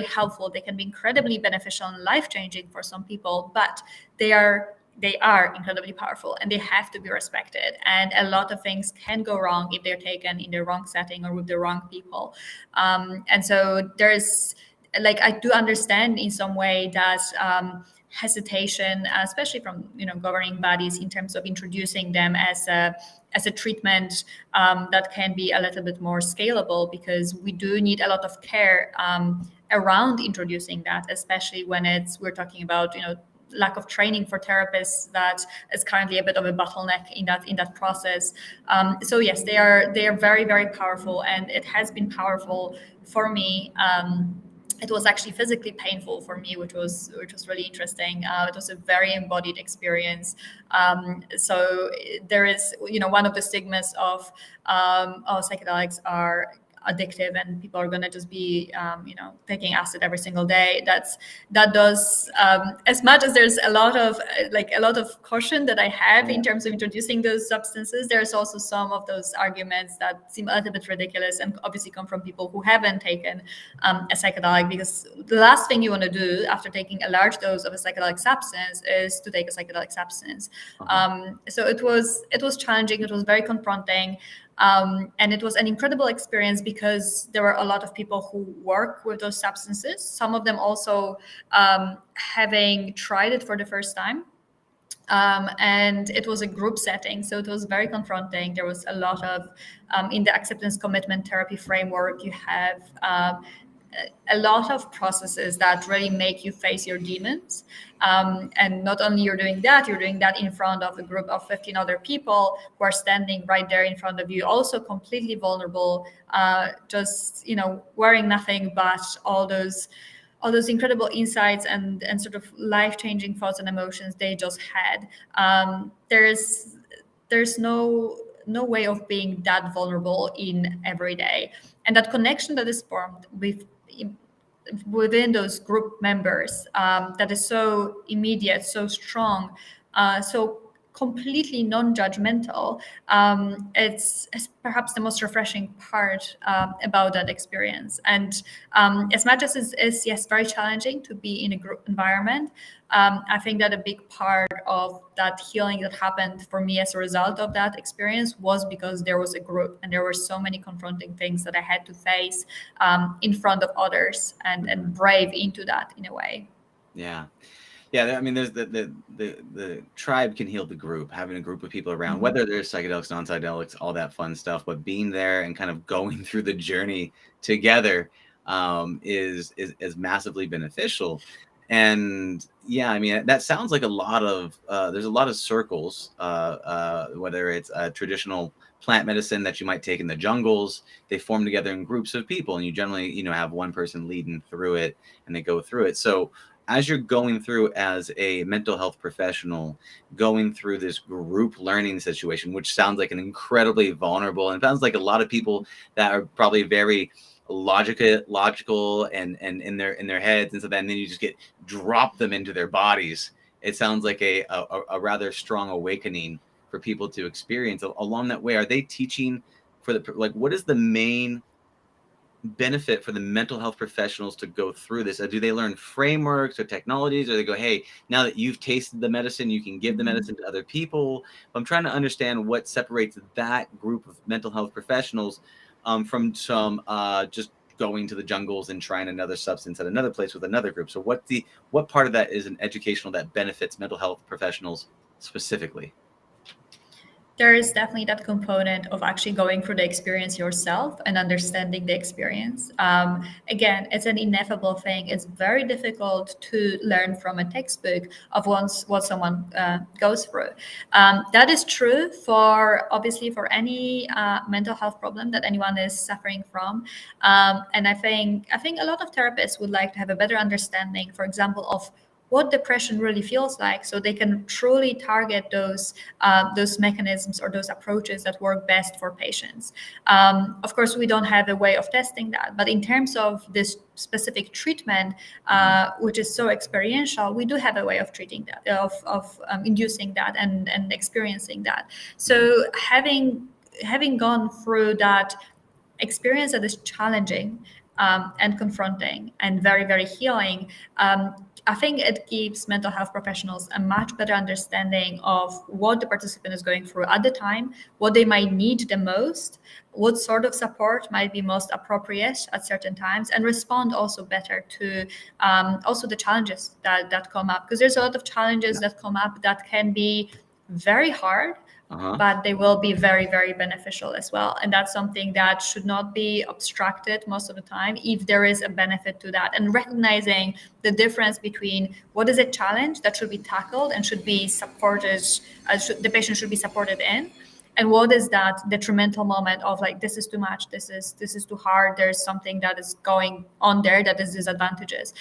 helpful. They can be incredibly beneficial and life-changing for some people, but they are incredibly powerful and they have to be respected. And a lot of things can go wrong if they're taken in the wrong setting or with the wrong people. And so there's, I do understand in some way that hesitation, especially from governing bodies, in terms of introducing them as a treatment that can be a little bit more scalable, because we do need a lot of care around introducing that, especially when we're talking about lack of training for therapists. That is currently a bit of a bottleneck in that process. So yes, they are very, very powerful, and it has been powerful for me. It was actually physically painful for me, which was really interesting. It was a very embodied experience. So there is, one of the stigmas of psychedelics are addictive and people are going to just be taking acid every single day. That does as much as there's a lot of caution that I have in terms of introducing those substances, there's also some of those arguments that seem a little bit ridiculous and obviously come from people who haven't taken a psychedelic, because the last thing you want to do after taking a large dose of a psychedelic substance is to take a psychedelic substance. So it was challenging. It was very confronting. And it was an incredible experience because there were a lot of people who work with those substances, some of them also having tried it for the first time. And it was a group setting, so it was very confronting. There was a lot of in the acceptance commitment therapy framework, you have a lot of processes that really make you face your demons. And not only you're doing that in front of a group of 15 other people who are standing right there in front of you, also completely vulnerable, just wearing nothing but all those incredible insights and sort of life-changing thoughts and emotions they just had. There's no way of being that vulnerable in every day, and that connection that is formed within those group members, that is so immediate, so strong, so completely non-judgmental. It's perhaps the most refreshing part about that experience. And as much as it is, yes, very challenging to be in a group environment, I think that a big part of that healing that happened for me as a result of that experience was because there was a group and there were so many confronting things that I had to face in front of others and brave into that in a way. Yeah. Yeah, I mean, there's the tribe can heal the group, having a group of people around, Mm-hmm. whether there's psychedelics, non-psychedelics, all that fun stuff, but being there and kind of going through the journey together is massively beneficial. And yeah, I mean, that sounds like a lot of there's a lot of circles, whether it's a traditional plant medicine that you might take in the jungles. They form together in groups of people, and you generally, have one person leading through it, and they go through it. So as you're going through as a mental health professional, going through this group learning situation, which sounds like an incredibly vulnerable, and sounds like a lot of people that are probably very logical and in their heads and so that, and then you just get drop them into their bodies. It sounds like a rather strong awakening for people to experience along that way. Are they teaching for what is the main benefit for the mental health professionals to go through this? Do they learn frameworks or technologies, or they go, hey, now that you've tasted the medicine, you can give the medicine to other people? I'm trying to understand what separates that group of mental health professionals from some just going to the jungles and trying another substance at another place with another group. So what part of that is an educational that benefits mental health professionals specifically? There is definitely that component of actually going through the experience yourself and understanding the experience. Again, it's an ineffable thing. It's very difficult to learn from a textbook of what someone goes through. That is true obviously for any mental health problem that anyone is suffering from. And I think a lot of therapists would like to have a better understanding, for example, of what depression really feels like, so they can truly target those mechanisms or those approaches that work best for patients. Of course, we don't have a way of testing that, but in terms of this specific treatment, which is so experiential, we do have a way of treating that, of inducing that and experiencing that. So having gone through that experience that is challenging and confronting and very, very healing, I think it gives mental health professionals a much better understanding of what the participant is going through at the time, what they might need the most, what sort of support might be most appropriate at certain times, and respond also better to also the challenges that come up. Because there's a lot of challenges that come up that can be very hard, but they will be very, very beneficial as well. And that's something that should not be abstracted most of the time if there is a benefit to that. And recognizing the difference between what is a challenge that should be tackled and should be supported, the patient should be supported in, and what is that detrimental moment of like, this is too much, this is too hard, there's something that is going on there that is disadvantageous.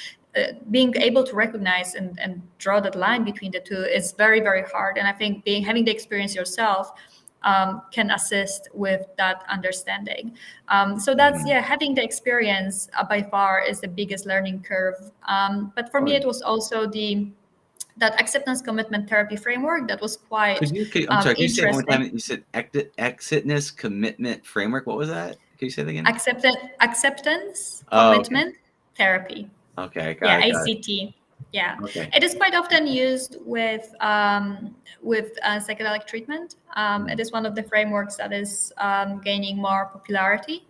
Being able to recognize and draw that line between the two is very, very hard. And I think having the experience yourself can assist with that understanding. So that's, having the experience by far is the biggest learning curve. But for me, it was also that acceptance commitment therapy framework that was quite I'm sorry, can you say it one more interesting. time? You said acceptance commitment framework. What was that? Can you say that again? Acceptance Oh, commitment therapy. Okay, got Yeah, it. ACT. Yeah, Okay. it is quite often used with psychedelic treatment. It is one of the frameworks that is gaining more popularity.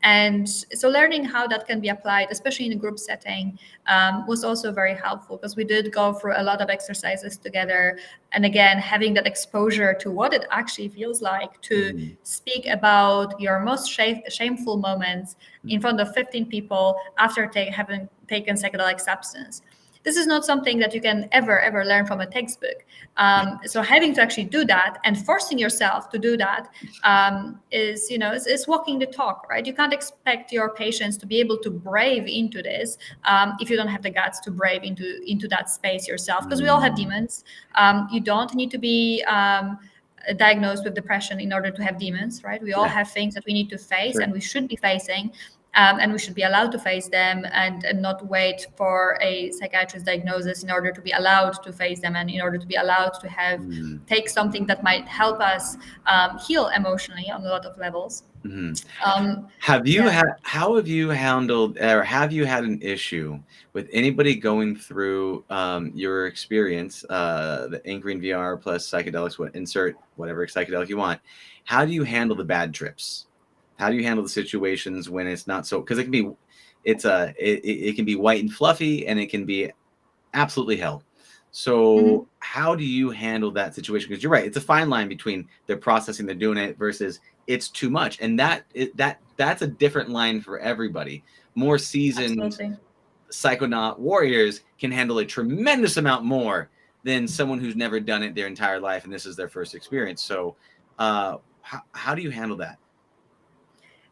And so learning how that can be applied, especially in a group setting, was also very helpful, because we did go through a lot of exercises together. And again, having that exposure to what it actually feels like to speak about your most shameful moments in front of 15 people after having taken psychedelic substance. This is not something that you can ever learn from a textbook. So having to actually do that and forcing yourself to do that is walking the talk, right? You can't expect your patients to be able to brave into this if you don't have the guts to brave into that space yourself, because we all have demons. You don't need to be diagnosed with depression in order to have demons, right? We all have things that we need to face and we should be facing. And we should be allowed to face them and not wait for a psychiatrist diagnosis in order to be allowed to face them, and in order to be allowed to take something that might help us heal emotionally on a lot of levels. How have you handled, or have you had an issue with anybody going through your experience, the AnchoringVR plus psychedelics, insert whatever psychedelic you want? How do you handle the bad trips? How do you handle the situations when it's not so? Because it can be white and fluffy, and it can be absolutely hell. So how do you handle that situation? Because you're right, it's a fine line between they're processing, they're doing it, versus it's too much, and that's a different line for everybody. More seasoned psychonaut warriors can handle a tremendous amount more than someone who's never done it their entire life, and this is their first experience. So how do you handle that?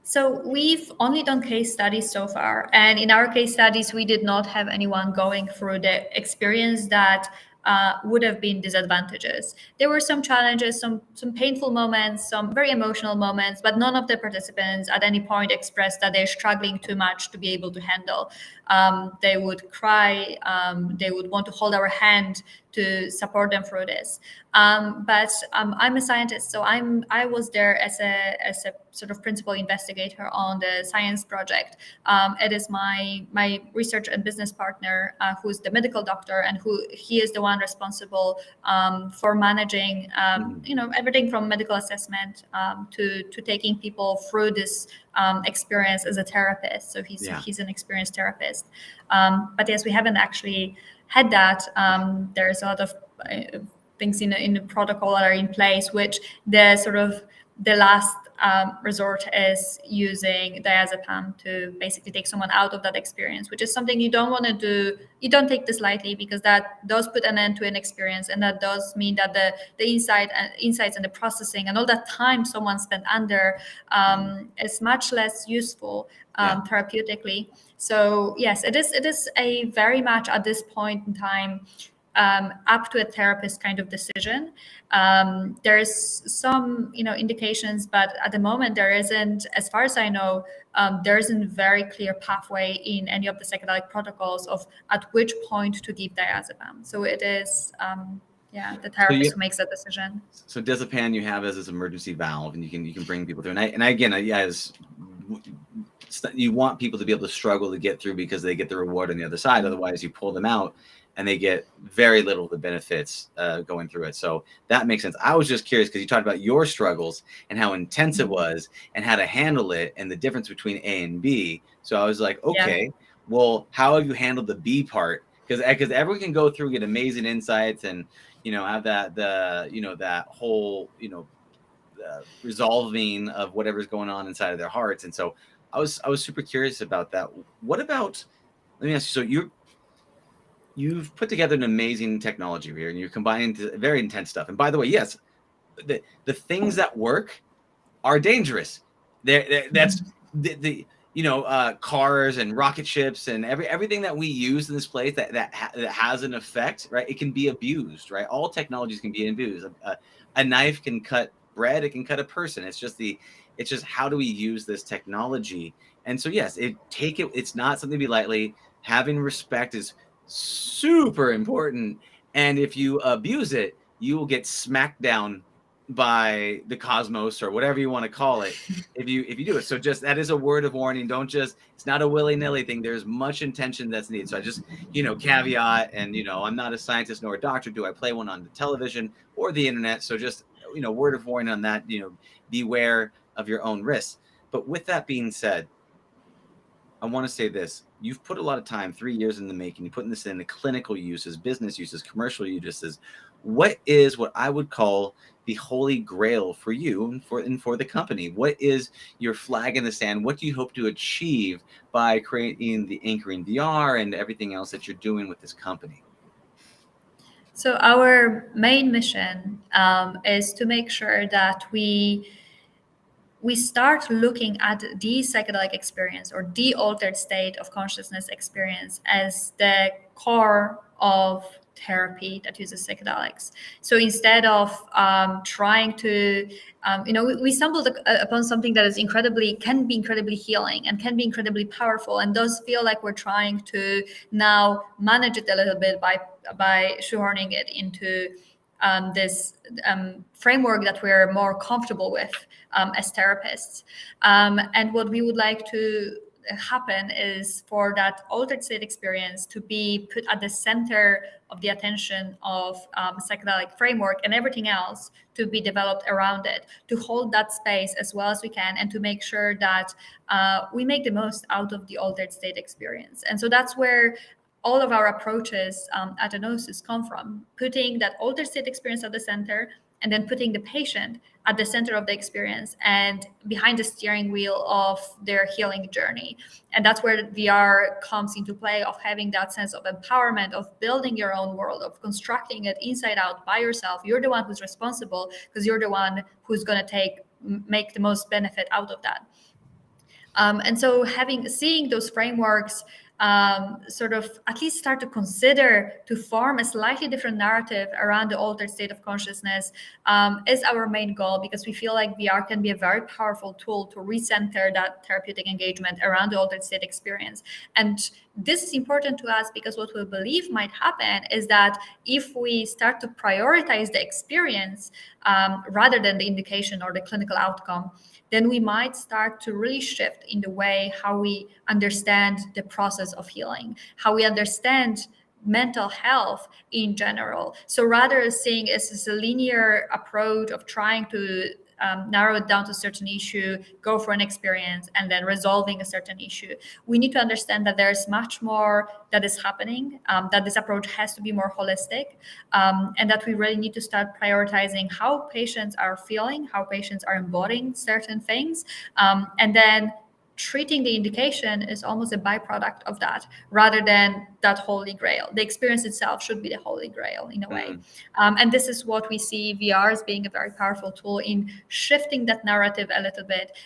So we've only done case studies so far. And in our case studies, we did not have anyone going through the experience that would have been disadvantages. There were some challenges, some painful moments, some very emotional moments, but none of the participants at any point expressed that they're struggling too much to be able to handle. They would cry, they would want to hold our hand to support them through this. But I'm a scientist, so I was there as a sort of principal investigator on the science project. It is my research and business partner who's the medical doctor, and he is the one responsible for managing everything from medical assessment to taking people through this experience as a therapist. So he's an experienced therapist. But yes, we haven't actually had that. There's a lot of things in the protocol that are in place, which the last resort is using diazepam to basically take someone out of that experience, which is something you don't want to do. You don't take this lightly, because that does put an end to an experience, and that does mean that the insights and the processing and all that time someone spent under is much less useful therapeutically. So yes, it is a very much at this point in time up to a therapist kind of decision. There's some indications, but at the moment there isn't, as far as I know, there isn't very clear pathway in any of the psychedelic protocols of at which point to give diazepam. So it is the therapist who makes that decision. So diazepam you have as this emergency valve, and you can bring people through. And again, you want people to be able to struggle to get through, because they get the reward on the other side. Otherwise, you pull them out and they get very little of the benefits going through it. So that makes sense. I was just curious, because you talked about your struggles and how intense it was and how to handle it and the difference between A and B. So I was like, okay, well, how have you handled the B part? Because everyone can go through, get amazing insights, and have that whole resolving of whatever's going on inside of their hearts. And so I was super curious about that. What about, let me ask you, so you've put together an amazing technology here, and you're combining very intense stuff. And by the way, yes, the things that work are dangerous. That's the cars and rocket ships and everything that we use in this place that has an effect, right? It can be abused, right? All technologies can be abused. A knife can cut bread, it can cut a person. It's just how do we use this technology? And so yes, it's not something to be lightly. Having respect is super important, and if you abuse it, you will get smacked down by the cosmos, or whatever you want to call it, if you do it. So just, that is a word of warning. It's not a willy-nilly thing. There's much intention that's needed. So I just caveat, and I'm not a scientist nor a doctor. Do I play one on the television or the internet? So just word of warning on that. Beware of your own risks. But with that being said, I want to say this. You've put a lot of time, 3 years in the making. You're putting this in the clinical uses, business uses, commercial uses. What is what I would call the holy grail for you and for the company? What is your flag in the sand? What do you hope to achieve by creating the Anchoring VR and everything else that you're doing with this company? So our main mission is to make sure that we start looking at the psychedelic experience or the altered state of consciousness experience as the core of therapy that uses psychedelics. So instead of trying to, we stumbled upon something that is can be incredibly healing and can be incredibly powerful, and does feel like we're trying to now manage it a little bit by shoehorning it into this framework that we're more comfortable with as therapists. And what we would like to happen is for that altered state experience to be put at the center of the attention of psychedelic framework, and everything else to be developed around it, to hold that space as well as we can, and to make sure that we make the most out of the altered state experience. And so that's where all of our approaches at Enosis come from, putting that altered state experience at the center, and then putting the patient at the center of the experience and behind the steering wheel of their healing journey. And that's where VR comes into play, of having that sense of empowerment, of building your own world, of constructing it inside out by yourself. You're the one who's responsible, because you're the one who's going to make the most benefit out of that. And so seeing those frameworks sort of at least start to consider to form a slightly different narrative around the altered state of consciousness is our main goal, because we feel like VR can be a very powerful tool to recenter that therapeutic engagement around the altered state experience. And this is important to us because what we believe might happen is that if we start to prioritize the experience rather than the indication or the clinical outcome, then we might start to really shift in the way how we understand the process of healing, how we understand mental health in general. So rather than seeing it as a linear approach of trying to narrow it down to a certain issue, go for an experience, and then resolving a certain issue, we need to understand that there's much more that is happening, that this approach has to be more holistic, and that we really need to start prioritizing how patients are feeling, how patients are embodying certain things, and then treating the indication is almost a byproduct of that, rather than that holy grail. The experience itself should be the holy grail in a way. And this is what we see VR as being a very powerful tool in shifting that narrative a little bit,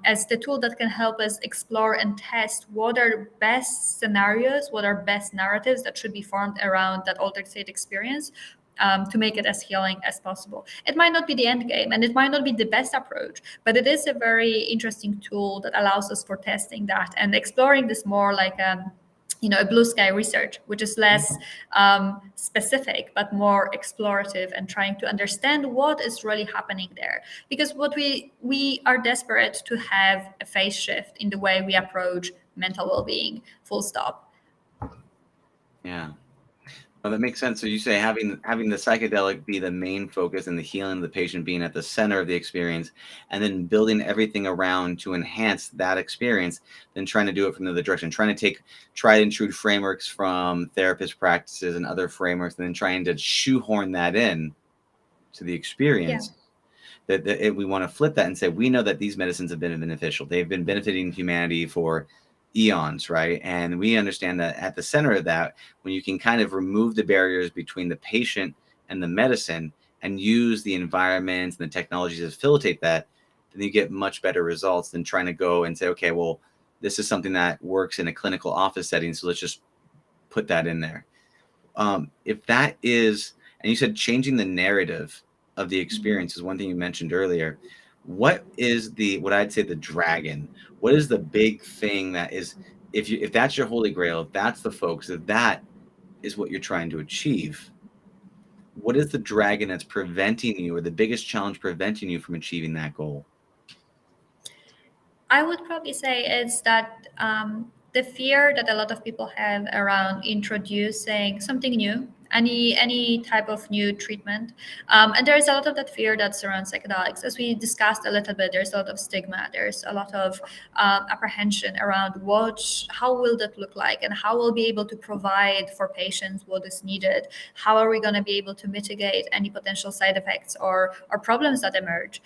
as the tool that can help us explore and test what are best scenarios, what are best narratives that should be formed around that altered state experience, to make it as healing as possible. It might not be the end game, and it might not be the best approach, but it is a very interesting tool that allows us for testing that and exploring this more like a blue sky research, which is less specific but more explorative, and trying to understand what is really happening there. Because what we are desperate to have a phase shift in the way we approach mental well-being, full stop. Yeah. Well, that makes sense. So you say having the psychedelic be the main focus and the healing of the patient being at the center of the experience, and then building everything around to enhance that experience, then trying to do it from the other direction, trying to take tried and true frameworks from therapist practices and other frameworks, and then trying to shoehorn that in to the experience. Yeah. That we want to flip that and say, we know that these medicines have been beneficial. They've been benefiting humanity for eons, right? And we understand that at the center of that, when you can kind of remove the barriers between the patient and the medicine and use the environments and the technologies to facilitate that, then you get much better results than trying to go and say, okay, well, this is something that works in a clinical office setting, so let's just put that in there. If that is, and you said changing the narrative of the experience is one thing you mentioned earlier. What is what I'd say the dragon? What is the big thing that is, if that's your holy grail, if that's the focus, if that is what you're trying to achieve, what is the dragon that's preventing you, or the biggest challenge preventing you from achieving that goal? I would probably say it's that the fear that a lot of people have around introducing something new any type of new treatment. And there is a lot of that fear that surrounds psychedelics. As we discussed a little bit, there's a lot of stigma. There's a lot of apprehension around how will that look like, and how we'll be able to provide for patients what is needed. How are we going to be able to mitigate any potential side effects or problems that emerge?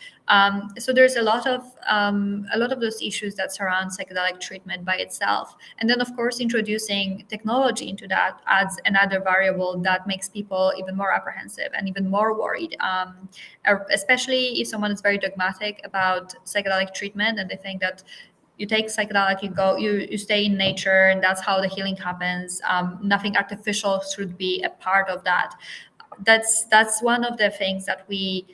So there's a lot of those issues that surround psychedelic treatment by itself. And then, of course, introducing technology into that adds another variable that makes people even more apprehensive and even more worried, especially if someone is very dogmatic about psychedelic treatment and they think that you take psychedelic, you stay in nature, and that's how the healing happens. Nothing artificial should be a part of that. That's one of the things that we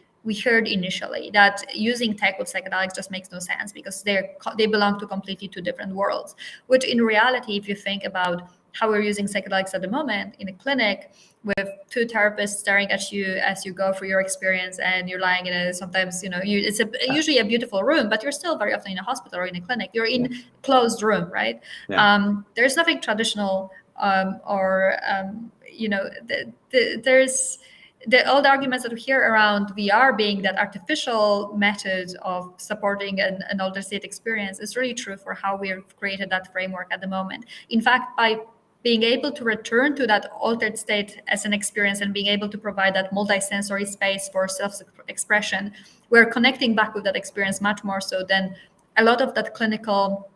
heard initially, that using tech with psychedelics just makes no sense because they belong to completely two different worlds. Which in reality, if you think about how we're using psychedelics at the moment in a clinic with two therapists staring at you as you go through your experience, and you're lying in it's usually a beautiful room, but you're still very often in a hospital or in a clinic. You're in a closed room, right? Yeah. There's nothing traditional there's all the arguments that we hear around VR being that artificial method of supporting an altered state experience is really true for how we've created that framework at the moment. In fact, by being able to return to that altered state as an experience and being able to provide that multisensory space for self-expression, we're connecting back with that experience much more so than a lot of that clinical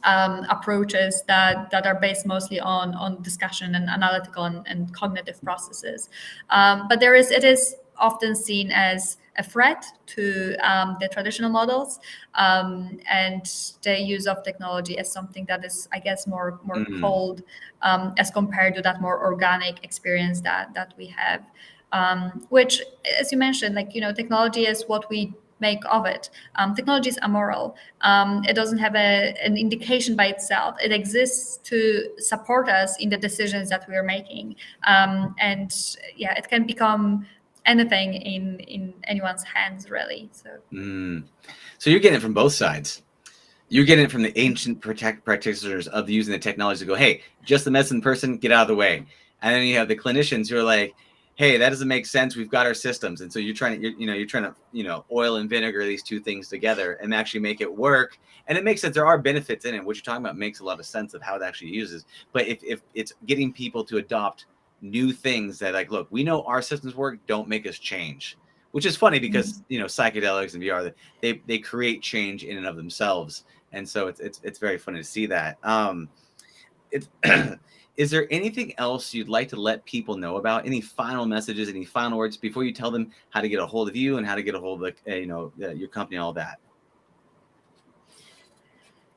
approaches that are based mostly on discussion and analytical and cognitive processes. But it is often seen as a threat to the traditional models, and the use of technology as something that is, I guess, more cold as compared to that more organic experience that we have. Which, as you mentioned, technology is what we make of it. Technology is amoral. It doesn't have an indication by itself. It exists to support us in the decisions that we are making. And yeah, it can become anything in anyone's hands, really. So you're getting it from both sides. You're getting it from the ancient practitioners of using the technology to go, hey, just the medicine person, get out of the way. And then you have the clinicians who are like, hey, that doesn't make sense. We've got our systems. And so you're trying to oil and vinegar these two things together and actually make it work. And it makes sense. There are benefits in it. What you're talking about makes a lot of sense of how it actually uses. But if it's getting people to adopt new things that, like, look, we know our systems work, don't make us change, which is funny because, psychedelics and VR, they create change in and of themselves. And so it's very funny to see that. Is there anything else you'd like to let people know about? Any final messages, any final words before you tell them how to get a hold of you and how to get a hold of your company and all that?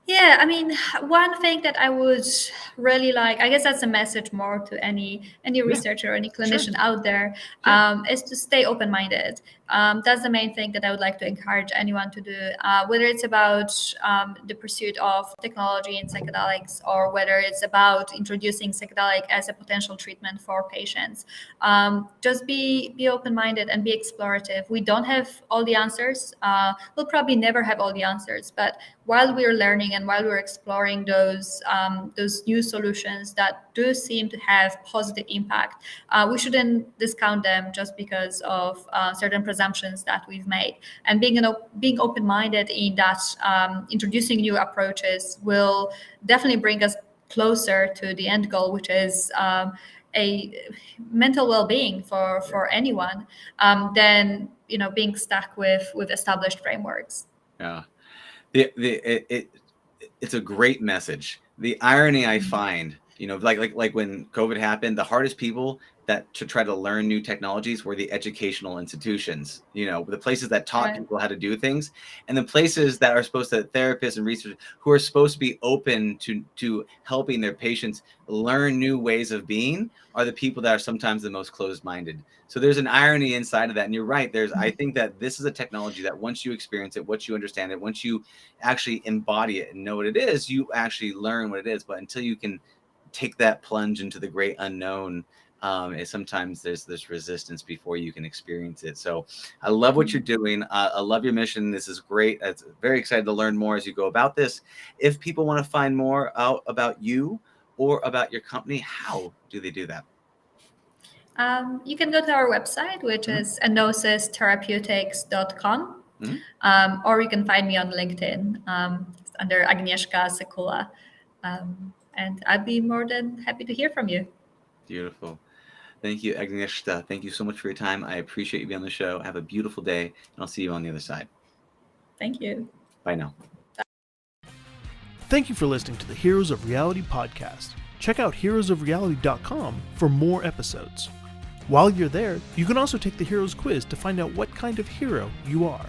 Yeah, I mean, one thing that I would really like, I guess that's a message more to any researcher or any clinician out there, is to stay open-minded. That's the main thing that I would like to encourage anyone to do, whether it's about the pursuit of technology and psychedelics, or whether it's about introducing psychedelic as a potential treatment for patients. Just be open-minded and be explorative. We don't have all the answers. We'll probably never have all the answers, but while we're learning and while we're exploring those new solutions that do seem to have positive impact, we shouldn't discount them just because of certain presumptions that we've made. And being open-minded in that, introducing new approaches will definitely bring us closer to the end goal, which is a mental well-being for anyone, than being stuck with established frameworks. Yeah. It's a great message. The irony I find, like when COVID happened, the hardest people to try to learn new technologies were the educational institutions, the places that taught people how to do things, and the places that are supposed to, therapists and researchers who are supposed to be open to helping their patients learn new ways of being, are the people that are sometimes the most closed-minded. So there's an irony inside of that. And you're right. I think that this is a technology that once you experience it, once you understand it, once you actually embody it and know what it is, you actually learn what it is. But until you can take that plunge into the great unknown, sometimes there's resistance before you can experience it. So I love what you're doing. I love your mission. This is great. I'm very excited to learn more as you go about this. If people want to find more out about you or about your company, how do they do that? You can go to our website, which is enosistherapeutics.com, or you can find me on LinkedIn under Agnieszka Sekula. And I'd be more than happy to hear from you. Beautiful. Thank you, Agnieszka. Thank you so much for your time. I appreciate you being on the show. Have a beautiful day, and I'll see you on the other side. Thank you. Bye now. Thank you for listening to the Heroes of Reality podcast. Check out heroesofreality.com for more episodes. While you're there, you can also take the Heroes quiz to find out what kind of hero you are.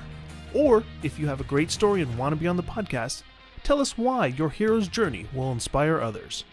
Or, if you have a great story and want to be on the podcast, tell us why your hero's journey will inspire others.